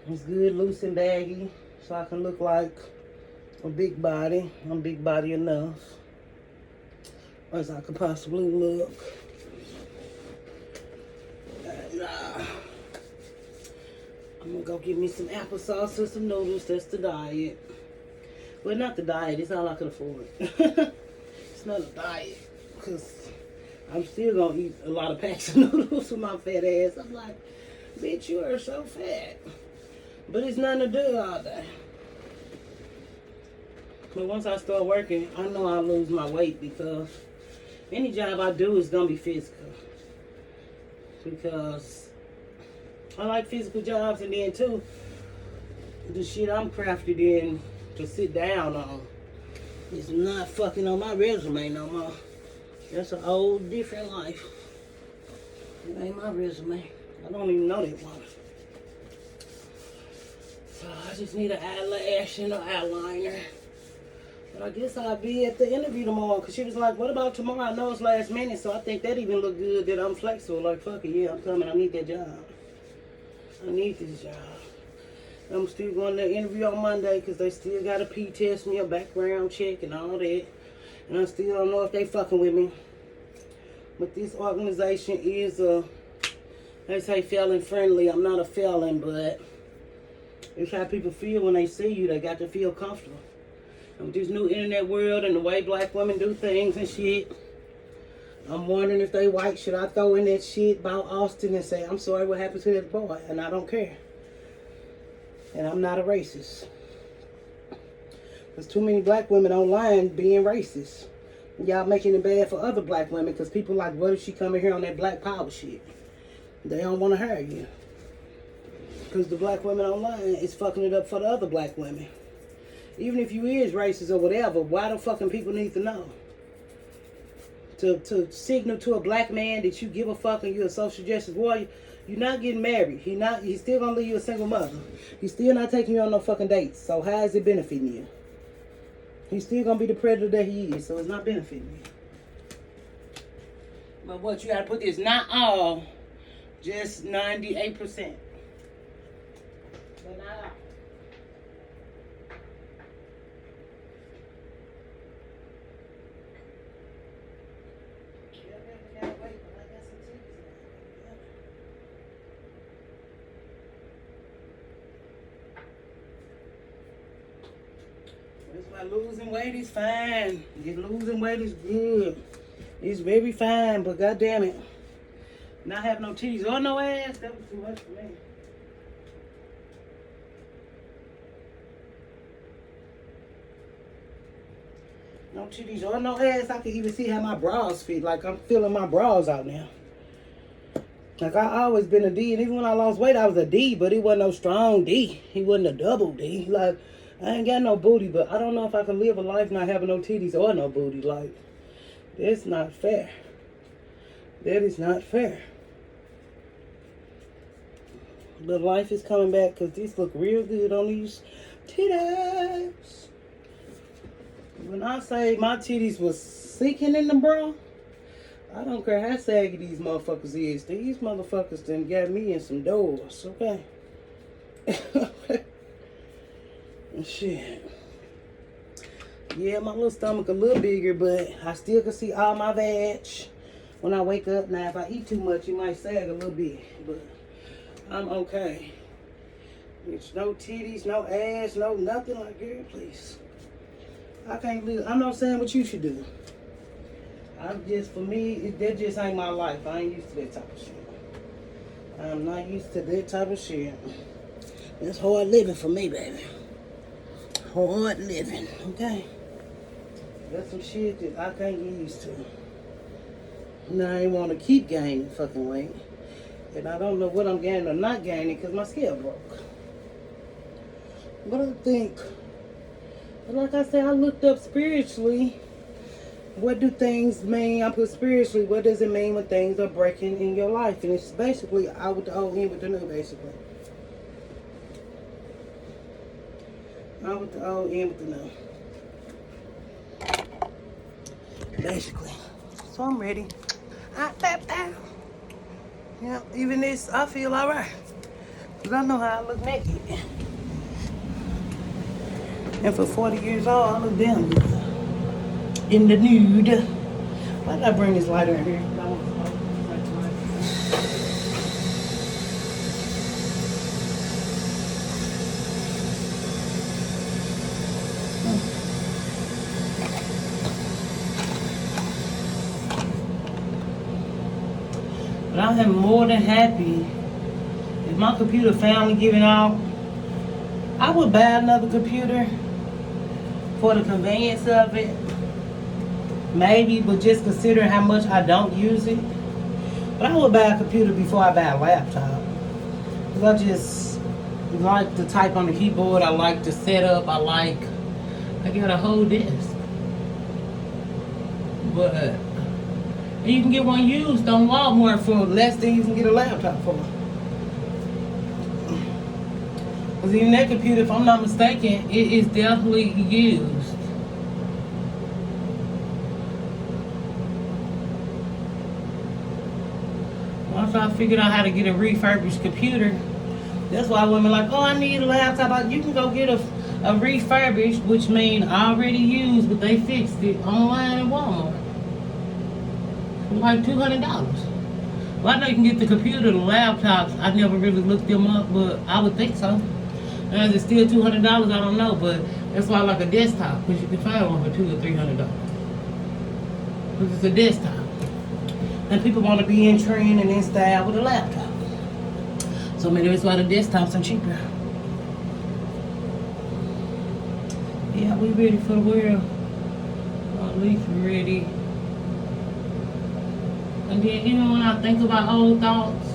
It's good, loose and baggy, so I can look like a big body. I'm big body enough as I could possibly look. And, I'm gonna go get me some applesauce and some noodles. That's the diet. Well, not the diet. It's all I can afford. It's not a diet, because I'm still gonna eat a lot of packs of noodles with my fat ass. I'm like, bitch, you are so fat. But it's nothing to do all day. But once I start working, I know I'll lose my weight because any job I do is going to be physical. Because I like physical jobs, and then too, the shit I'm crafted in to sit down on is not fucking on my resume no more. That's an old, different life. It ain't my resume. I don't even know that one. So I just need an eyelash and an eyeliner. But I guess I'll be at the interview tomorrow, because she was like, what about tomorrow? I know it's last minute, so I think that even look good that I'm flexible. Like, fuck it, yeah, I'm coming. I need that job. I need this job. I'm still going to interview on Monday because they still got to P-test me, a background check and all that. And I still don't know if they fucking with me. But this organization is, they say felon friendly. I'm not a felon, but it's how people feel when they see you. They got to feel comfortable. And with this new internet world and the way black women do things and shit, I'm wondering if they white, should I throw in that shit about Austin and say, I'm sorry what happened to that boy, and I don't care. And I'm not a racist. There's too many black women online being racist. Y'all making it bad for other black women because people like, what if she coming here on that black power shit? They don't want to hire you. Because the black women online is fucking it up for the other black women. Even if you is racist or whatever, why the fucking people need to know? To signal to a black man that you give a fuck and you're a social justice warrior, you're not getting married. He's still gonna leave you a single mother. He's still not taking you on no fucking dates. So how is it benefiting you? He's still gonna be the predator that he is, so it's not benefiting you. But what you gotta put is not all, just 98%. But not all. That's why losing weight is fine. Losing weight is good. It's very fine, but goddamn it, not have no titties or no ass, that was too much for me. No titties or no ass. I can even see how my bras fit. Like I'm feeling my bras out now. Like I always been a D, and even when I lost weight, I was a D, but it wasn't no strong D. He wasn't a double D. Like I ain't got no booty, but I don't know if I can live a life not having no titties or no booty. Like that's not fair. That is not fair. But life is coming back because these look real good on these titties. When I say my titties was sinking in the bra, I don't care how saggy these motherfuckers is. These motherfuckers done got me in some doors, okay? Shit. Yeah, my little stomach a little bigger, but I still can see all my veg when I wake up. Now, if I eat too much, it might sag a little bit, but I'm okay. It's no titties, no ass, no nothing. Like, girl, please. I can't live. I'm not saying what you should do. For me, that just ain't my life. I ain't used to that type of shit. I'm not used to that type of shit. That's hard living for me, baby. Hard living, okay? That's some shit that I can't get used to. Now I ain't want to keep gaining fucking weight. And I don't know what I'm gaining or not gaining because my scale broke. But I think, like I said, I looked up spiritually. What do things mean? I put spiritually, what does it mean when things are breaking in your life? And it's basically out with the old, in with the new, basically. Out with the old, in with the new. Basically. So I'm ready. Yeah, even this, I feel alright. Because I know how I look naked. And for 40 years old, I look damn good. In the nude. Why did I bring this lighter in here? But I am more than happy. If my computer finally giving out, I would buy another computer for the convenience of it. Maybe, but just considering how much I don't use it. But I would buy a computer before I buy a laptop. Because I just like to type on the keyboard. I like the setup. I got a whole desk. But you can get one used on Walmart for less than you can get a laptop for. Because even that computer, if I'm not mistaken, it is definitely used. Once I figured out how to get a refurbished computer, that's why women are like, oh, I need a laptop. You can go get a refurbished, which means already used, but they fixed it online at Walmart. Like $200. Well, I know you can get the computer, the laptops. I never really looked them up, but I would think so. And is it still $200? I don't know, but that's why I like a desktop, because you can find one for $200 or $300. Because it's a desktop. And people want to be in trend and in style with a laptop. So maybe that's why the desktops are cheaper. Yeah, we ready for the world. Or at least we ready. And then, even when I think about old thoughts,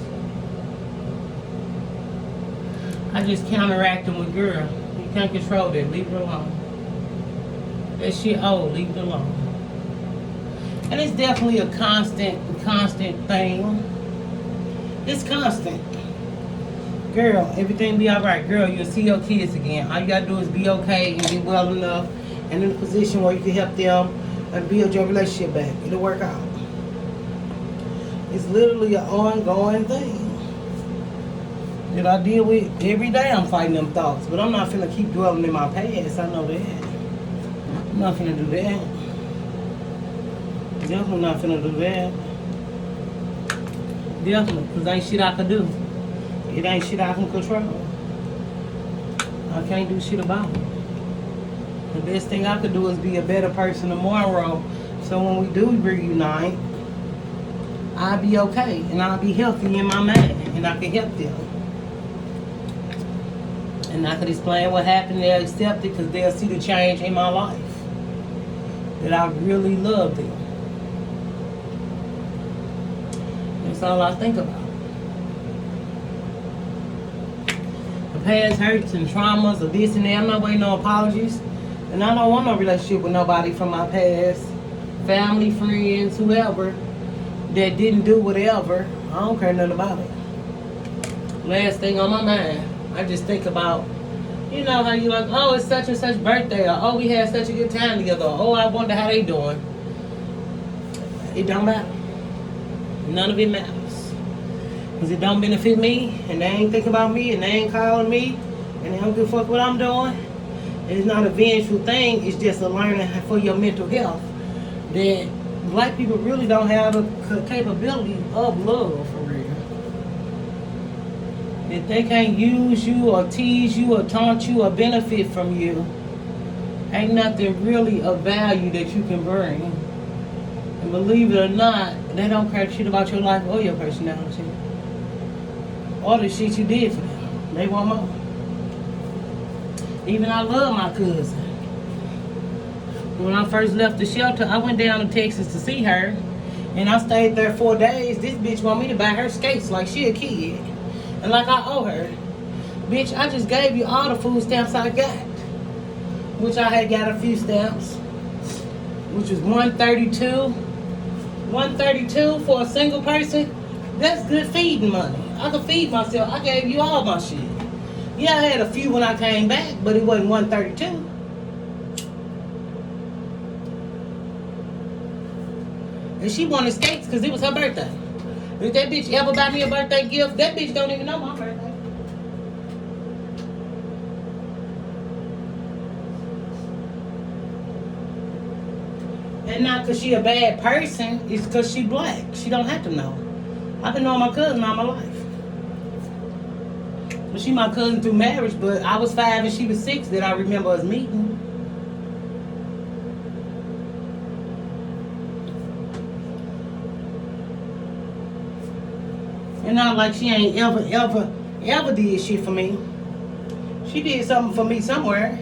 I just counteract them with, girl, you can't control that. Leave it alone. That shit old. Leave it alone. And it's definitely a constant thing. It's constant. Girl, everything be alright. Girl, you'll see your kids again. All you gotta do is be okay and be well enough and in a position where you can help them and build your relationship back. It'll work out. It's literally an ongoing thing that I deal with every day. I'm fighting them thoughts, but I'm not finna keep dwelling in my past. I know that. I'm not finna do that. Definitely not finna do that. Definitely, because ain't shit I can do. It ain't shit I can control. I can't do shit about it. The best thing I could do is be a better person tomorrow. So when we do reunite, I'll be okay and I'll be healthy in my mind and I can help them. And I could explain what happened. They'll accept it because they'll see the change in my life. That I really love them. That's all I think about. The past hurts and traumas of this and that. I'm not waiting no apologies. And I don't want no relationship with nobody from my past. Family, friends, whoever that didn't do whatever. I don't care nothing about it. Last thing on my mind, I just think about, you know how you like, oh, it's such and such birthday, or oh, we had such a good time together, or oh, I wonder how they doing. It don't matter. None of it matters. Because it don't benefit me, and they ain't thinking about me, and they ain't calling me, and they don't give a fuck what I'm doing. It's not a vengeful thing, it's just a learning for your mental health. That black people really don't have the capability of love, for real. If they can't use you or tease you or taunt you or benefit from you, ain't nothing really of value that you can bring. And believe it or not, they don't care shit about your life or your personality. Or the shit you did for them. They want more. Even I love my cousin. When I first left the shelter, I went down to Texas to see her. And I stayed there 4 days. This bitch want me to buy her skates like she a kid. And like I owe her. Bitch, I just gave you all the food stamps I got. Which I had got a few stamps. Which was $132. $132 for a single person. That's good feeding money. I could feed myself. I gave you all my shit. Yeah, I had a few when I came back, but it wasn't $132. And she wanted skates because it was her birthday. If that bitch ever buy me a birthday gift, that bitch don't even know my birthday. And not because she a bad person, it's because she black. She don't have to know. I've been knowing my cousin all my life. But she my cousin through marriage, but I was 5 and she was 6 that I remember us meeting. And not like she ain't ever did shit for me. She did something for me somewhere.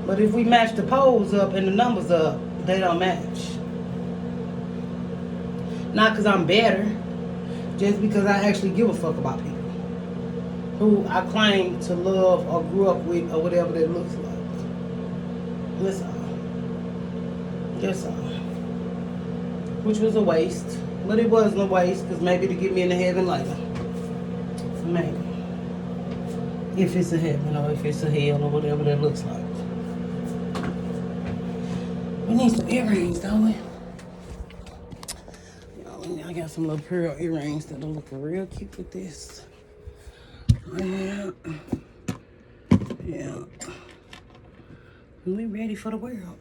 But if we match the polls up and the numbers up, they don't match. Not because I'm better, just because I actually give a fuck about people who I claim to love or grew up with or whatever that looks like. That's all. That's all. Which was a waste. But it wasn't a waste because maybe to get me into heaven later. Maybe. If it's a heaven or if it's a hell or whatever that looks like. We need some earrings, don't we? I got some little pearl earrings that'll look real cute with this. Yeah. Yeah. We ready for the world.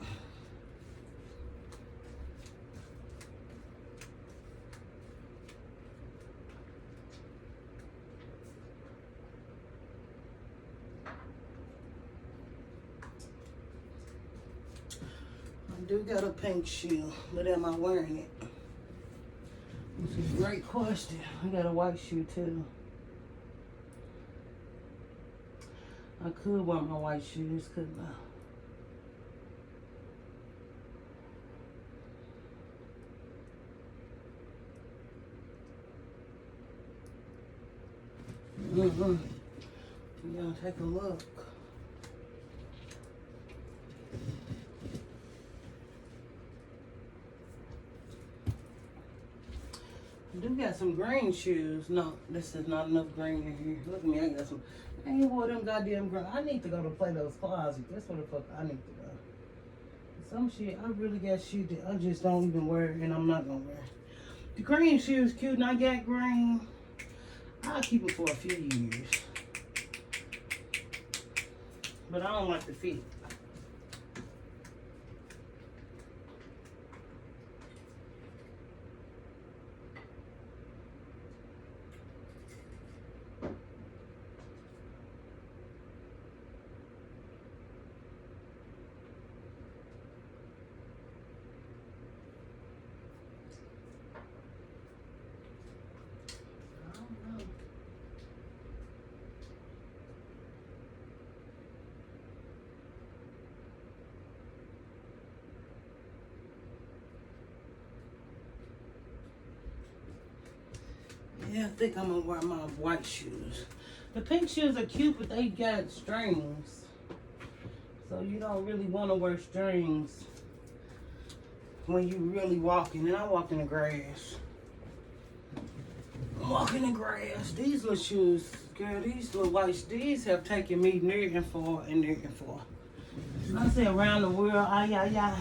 I do got a pink shoe, but am I wearing it? Which is a great question. I got a white shoe too. I could wear my white shoes, couldn't I? You gotta take a look. I do got some green shoes. No, this is not enough green in here. Look at me, I got some. I ain't wore them goddamn green. I need to go to Plato's Closet. That's where the fuck I need to go. Some shit, I really got shit that I just don't even wear and I'm not gonna wear. The green shoes cute and I got green. I'll keep it for a few years. But I don't like the fit. Yeah, I think I'm gonna wear my white shoes. The pink shoes are cute, but they got strings. So you don't really want to wear strings when you really walking. And I walk in the grass. I walk in the grass. These little shoes, girl, these little white, these have taken me near and far and near and far. I say around the world, ay, ay, ay.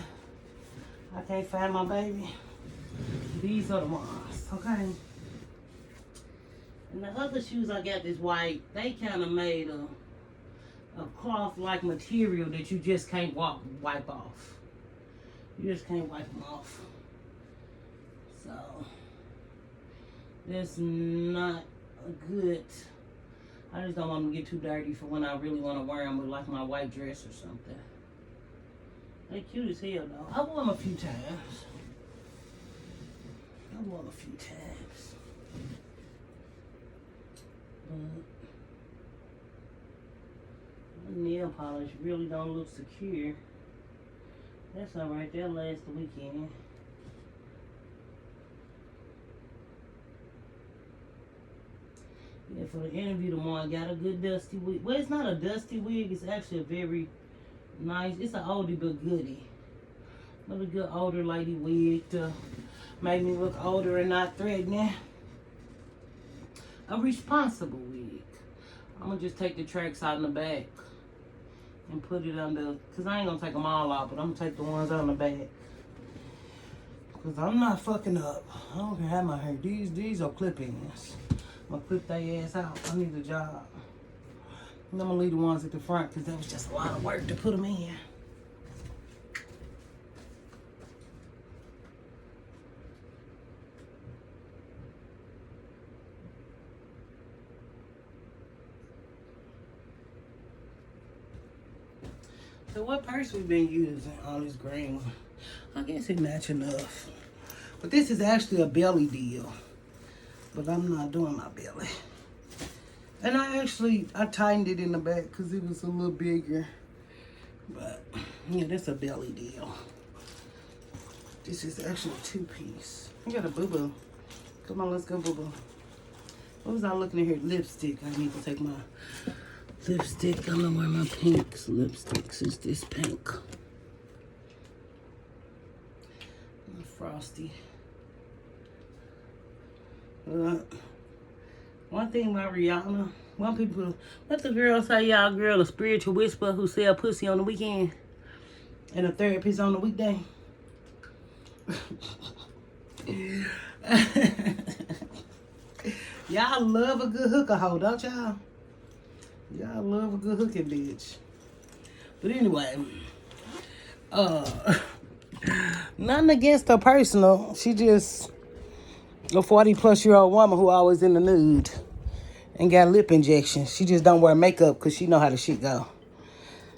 I can't find my baby. These are the ones, okay? And the other shoes I got this white, they kind of made a cloth-like material that you just can't wipe off. You just can't wipe them off. So, that's not a good, I just don't want them to get too dirty for when I really want to wear them with like my white dress or something. They cute as hell though. I wore them a few times. But nail polish really don't look secure. That's alright, that'll last the weekend. Yeah, for the interview tomorrow, I got a good dusty wig. Well, it's not a dusty wig, it's actually a very nice, it's an oldie but goodie. Another good older lady wig to make me look older and not threatening. A responsible wig. I'm gonna just take the tracks out in the back and put it under, cause I ain't gonna take them all out, but I'm gonna take the ones out in the back. Cause I'm not fucking up. I don't care how my hair. These are clip-ins. I'm gonna clip their ass out. I need a job. And I'm gonna leave the ones at the front cause that was just a lot of work to put them in. So what purse we've been using on this green one? I guess it match enough. But this is actually a belly deal. But I'm not doing my belly. And I tightened it in the back because it was a little bigger. But yeah, that's a belly deal. This is actually a 2-piece. I got a boo-boo. Come on, let's go boo-boo. What was I looking at here? Lipstick. I need to take my lipstick. I'm gonna wear my pink lipsticks. Is this pink? Frosty. One thing about Rihanna, what the girls say, y'all girl, a spiritual whisperer who sell pussy on the weekend and a therapist on the weekday. Y'all love a good hooker hoe, don't y'all? Y'all love a good hooking bitch. But anyway, nothing against her personal. She just a 40-plus-year-old woman who always in the nude and got lip injections. She just don't wear makeup because she know how the shit go.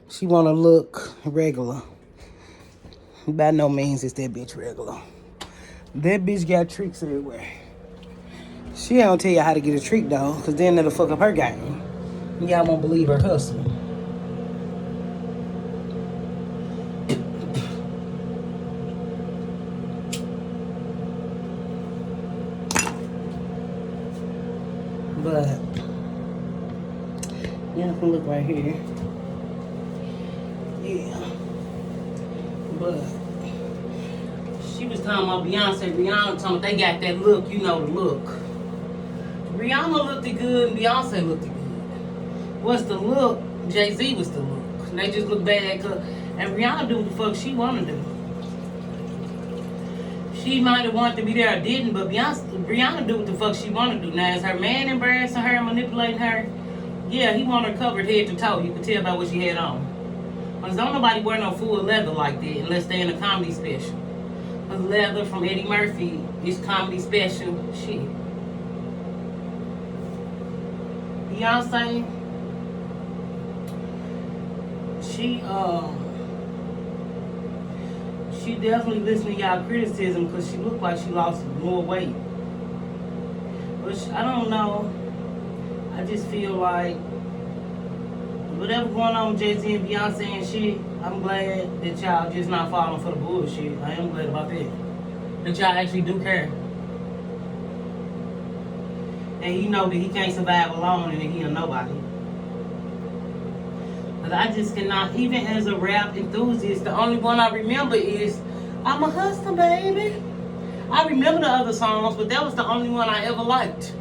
She want to look regular. By no means is that bitch regular. That bitch got tricks everywhere. She don't tell you how to get a trick though, because then it'll fuck up her game. Y'all won't believe her hustle. But can look right here. Yeah. But she was talking about Beyonce. Rihanna talking about they got that look, you know the look. Rihanna looked good and Beyonce looked good. What's the look? Jay-Z was the look. They just look bad. And Rihanna do what the fuck she want to do. She might have wanted to be there or didn't, but Rihanna do what the fuck she want to do. Now, is her man embarrassing her, manipulating her? Yeah, he want her covered head to toe. You can tell by what she had on. Because don't nobody wear no full leather like that unless they in a comedy special. Because leather from Eddie Murphy is comedy special shit. Beyonce, she definitely listened to y'all criticism because she looked like she lost more weight. But I don't know. I just feel like whatever going on with Jay-Z and Beyonce and shit, I'm glad that y'all just not falling for the bullshit. I am glad about that. That y'all actually do care. And he know that he can't survive alone and that he a nobody. But I just cannot, even as a rap enthusiast, the only one I remember is I'm a Hustler, baby. I remember the other songs, but that was the only one I ever liked.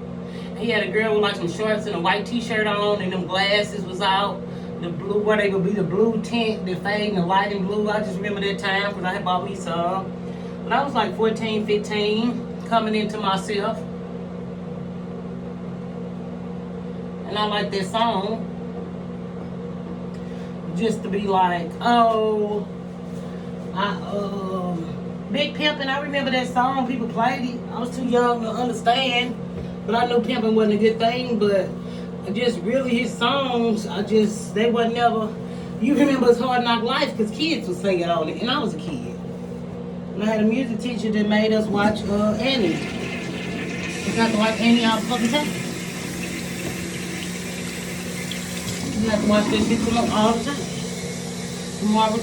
He had a girl with like some shorts and a white t-shirt on and them glasses was out. The blue, where they would be the blue tint, the fade and the light and blue. I just remember that time because I had bought me some. But I was like 14, 15, coming into myself. And I like that song. Just to be like, oh, Big Pimpin', I remember that song, people played it. I was too young to understand, but I knew pimping wasn't a good thing, but just really his songs, they wasn't never, you remember it's Hard Knock Life, because kids would sing it on it, and I was a kid. And I had a music teacher that made us watch Annie. You have to watch Annie all the fucking time. You have to watch that shit all the time. Tomorrow.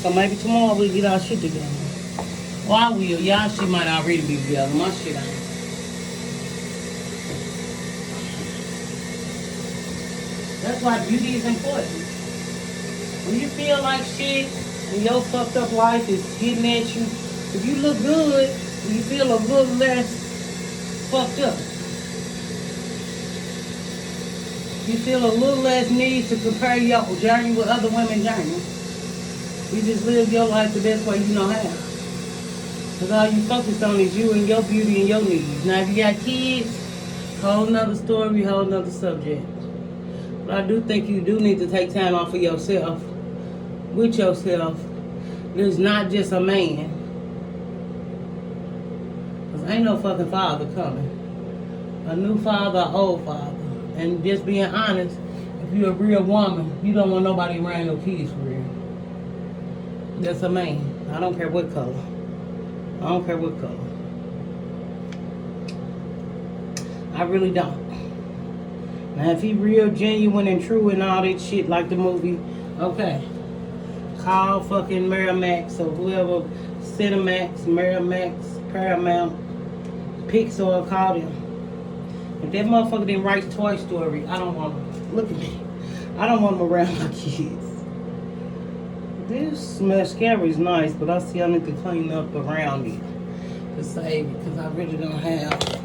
So maybe tomorrow we'll get our shit together. Or I will. Y'all shit might already be together. My shit ain't. That's why beauty is important. When you feel like shit and your fucked up life is getting at you, if you look good, you feel a little less fucked up. You feel a little less need to compare your journey with other women's journeys. You just live your life the best way you know how. Because all you focus on is you and your beauty and your needs. Now, if you got kids, whole nother story, whole nother subject. But I do think you do need to take time off for yourself, with yourself. There's not just a man. Because ain't no fucking father coming. A new father, an old father. And just being honest, if you're a real woman, you don't want nobody around your kids for real. That's a man. I don't care what color. I really don't. Now, if he real genuine and true and all that shit like the movie, okay. Call fucking Miramax or whoever, Cinemax, Miramax, Paramount, Pixar, call them. If that motherfucker didn't write Toy Story, I don't want him. Look at me. I don't want him around my kids. This mascara is nice, but I see I need to clean up around it to save it because I really don't have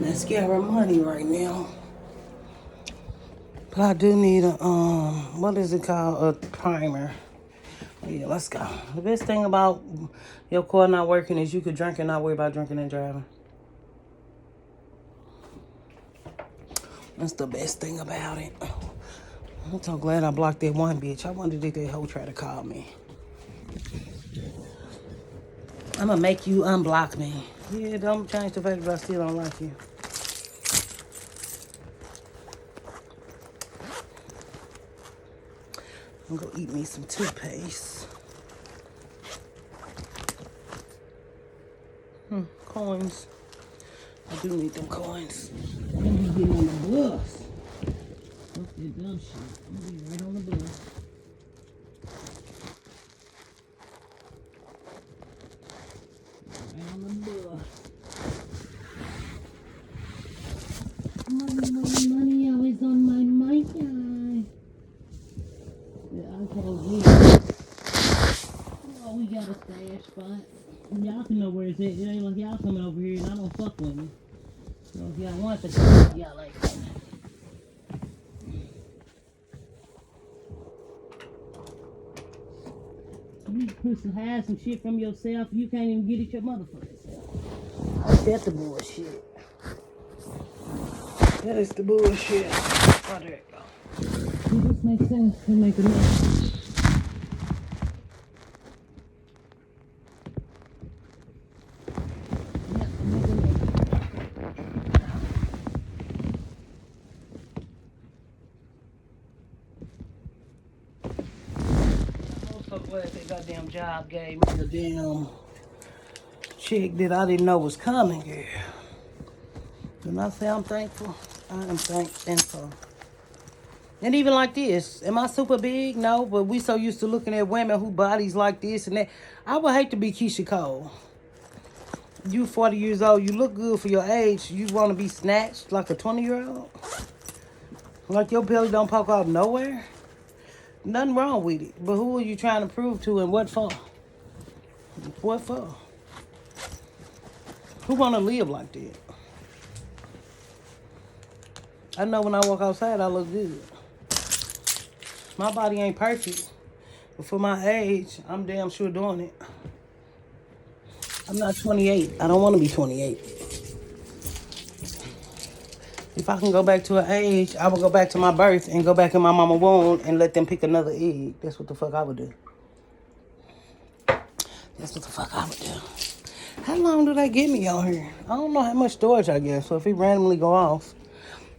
mascara money right now. But I do need a, what is it called? A primer. Yeah, let's go. The best thing about your car not working is you could drink and not worry about drinking and driving. That's the best thing about it. I'm so glad I blocked that one bitch. I wondered if that hoe tried to call me. I'm gonna make you unblock me. Yeah, don't change the fact that I still don't like you. I'm gonna eat me some toothpaste. Coins. I do need them coins. I'm gonna be getting on the bus. Fuck that dumb shit. I'm gonna be right on the bus. Right on the bus. Money, money, money, always on my mind. Oh, we got a stash spot. Y'all can know where it's at. It ain't like y'all coming over here and I don't fuck with me. So if y'all want to come, y'all like that. You put some hide some shit from yourself, you can't even get it your motherfucking self. That's the bullshit. That is the bullshit. Oh, there it go. This makes sense. It make a mess. I'm so glad that goddamn job gave me the damn check that I didn't know was coming, girl. When I say I'm thankful, I am thankful. And even like this, am I super big? No, but we so used to looking at women who bodies like this and that. I would hate to be Keisha Cole. You 40 years old, you look good for your age. You want to be snatched like a 20-year-old? Like your belly don't poke out nowhere? Nothing wrong with it. But who are you trying to prove to and what for? What for? Who want to live like that? I know when I walk outside, I look good. My body ain't perfect. But for my age, I'm damn sure doing it. I'm not 28. I don't want to be 28. If I can go back to an age, I would go back to my birth and go back in my mama's womb and let them pick another egg. That's what the fuck I would do. That's what the fuck I would do. How long do they get me on here? I don't know how much storage I get, so if it randomly go off.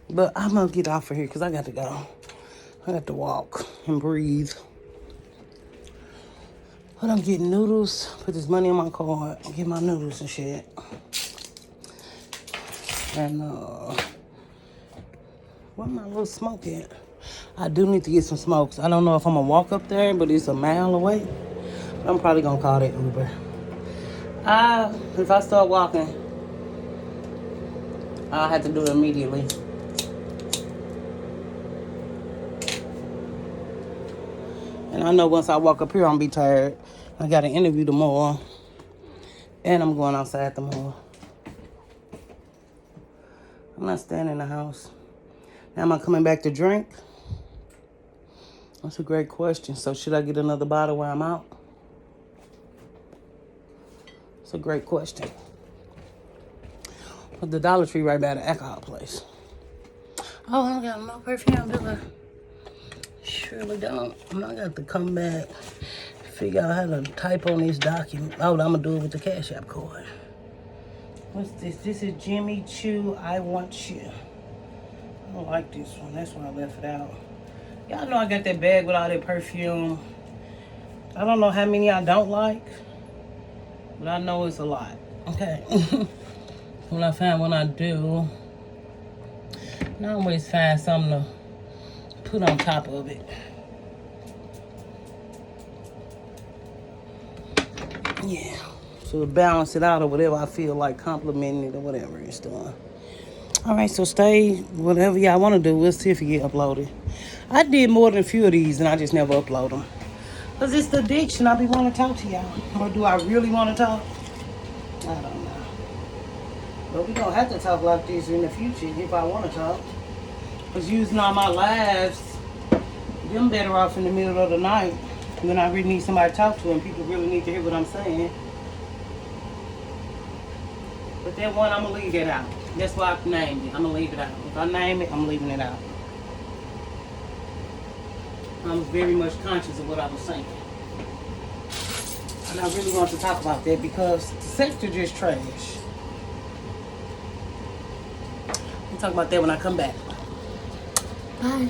But I'm going to get off of here because I got to go. I got to walk and breathe. But I'm getting noodles. Put this money on my card. Get my noodles and shit. And, where my little smoke at? I do need to get some smokes. I don't know if I'm going to walk up there, but it's a mile away. I'm probably going to call that Uber. If I start walking, I'll have to do it immediately. And I know once I walk up here, I'm going to be tired. I got an interview tomorrow. And I'm going outside tomorrow. I'm not staying in the house. Now, am I coming back to drink? That's a great question. So should I get another bottle while I'm out? It's a great question. But the Dollar Tree right by the alcohol place. Oh, I don't got no perfume, do I? Surely don't. I got to come back, figure out how to type on this document. Oh, I'm going to do it with the Cash App card. What's this? This is Jimmy Choo, I Want You. I don't like this one. That's why I left it out. Y'all know I got that bag with all that perfume. I don't know how many I don't like, but I know it's a lot. Okay. When I find one I do, I always find something to put on top of it. Yeah. So to balance it out or whatever I feel like complimenting it or whatever it's doing. All right, so stay, whatever y'all want to do, we'll see if it get uploaded. I did more than a few of these and I just never upload them. Because it's the addiction. I be wanting to talk to y'all. Or do I really want to talk? I don't know. But we don't have to talk like this in the future if I want to talk. Because using all my lives, them better off in the middle of the night when I really need somebody to talk to and people really need to hear what I'm saying. But that one, I'm going to leave it out. That's why I named it. I'm going to leave it out. If I name it, I'm leaving it out. I was very much conscious of what I was saying. And I really want to talk about that because the sector just trash. We'll talk about that when I come back. Bye.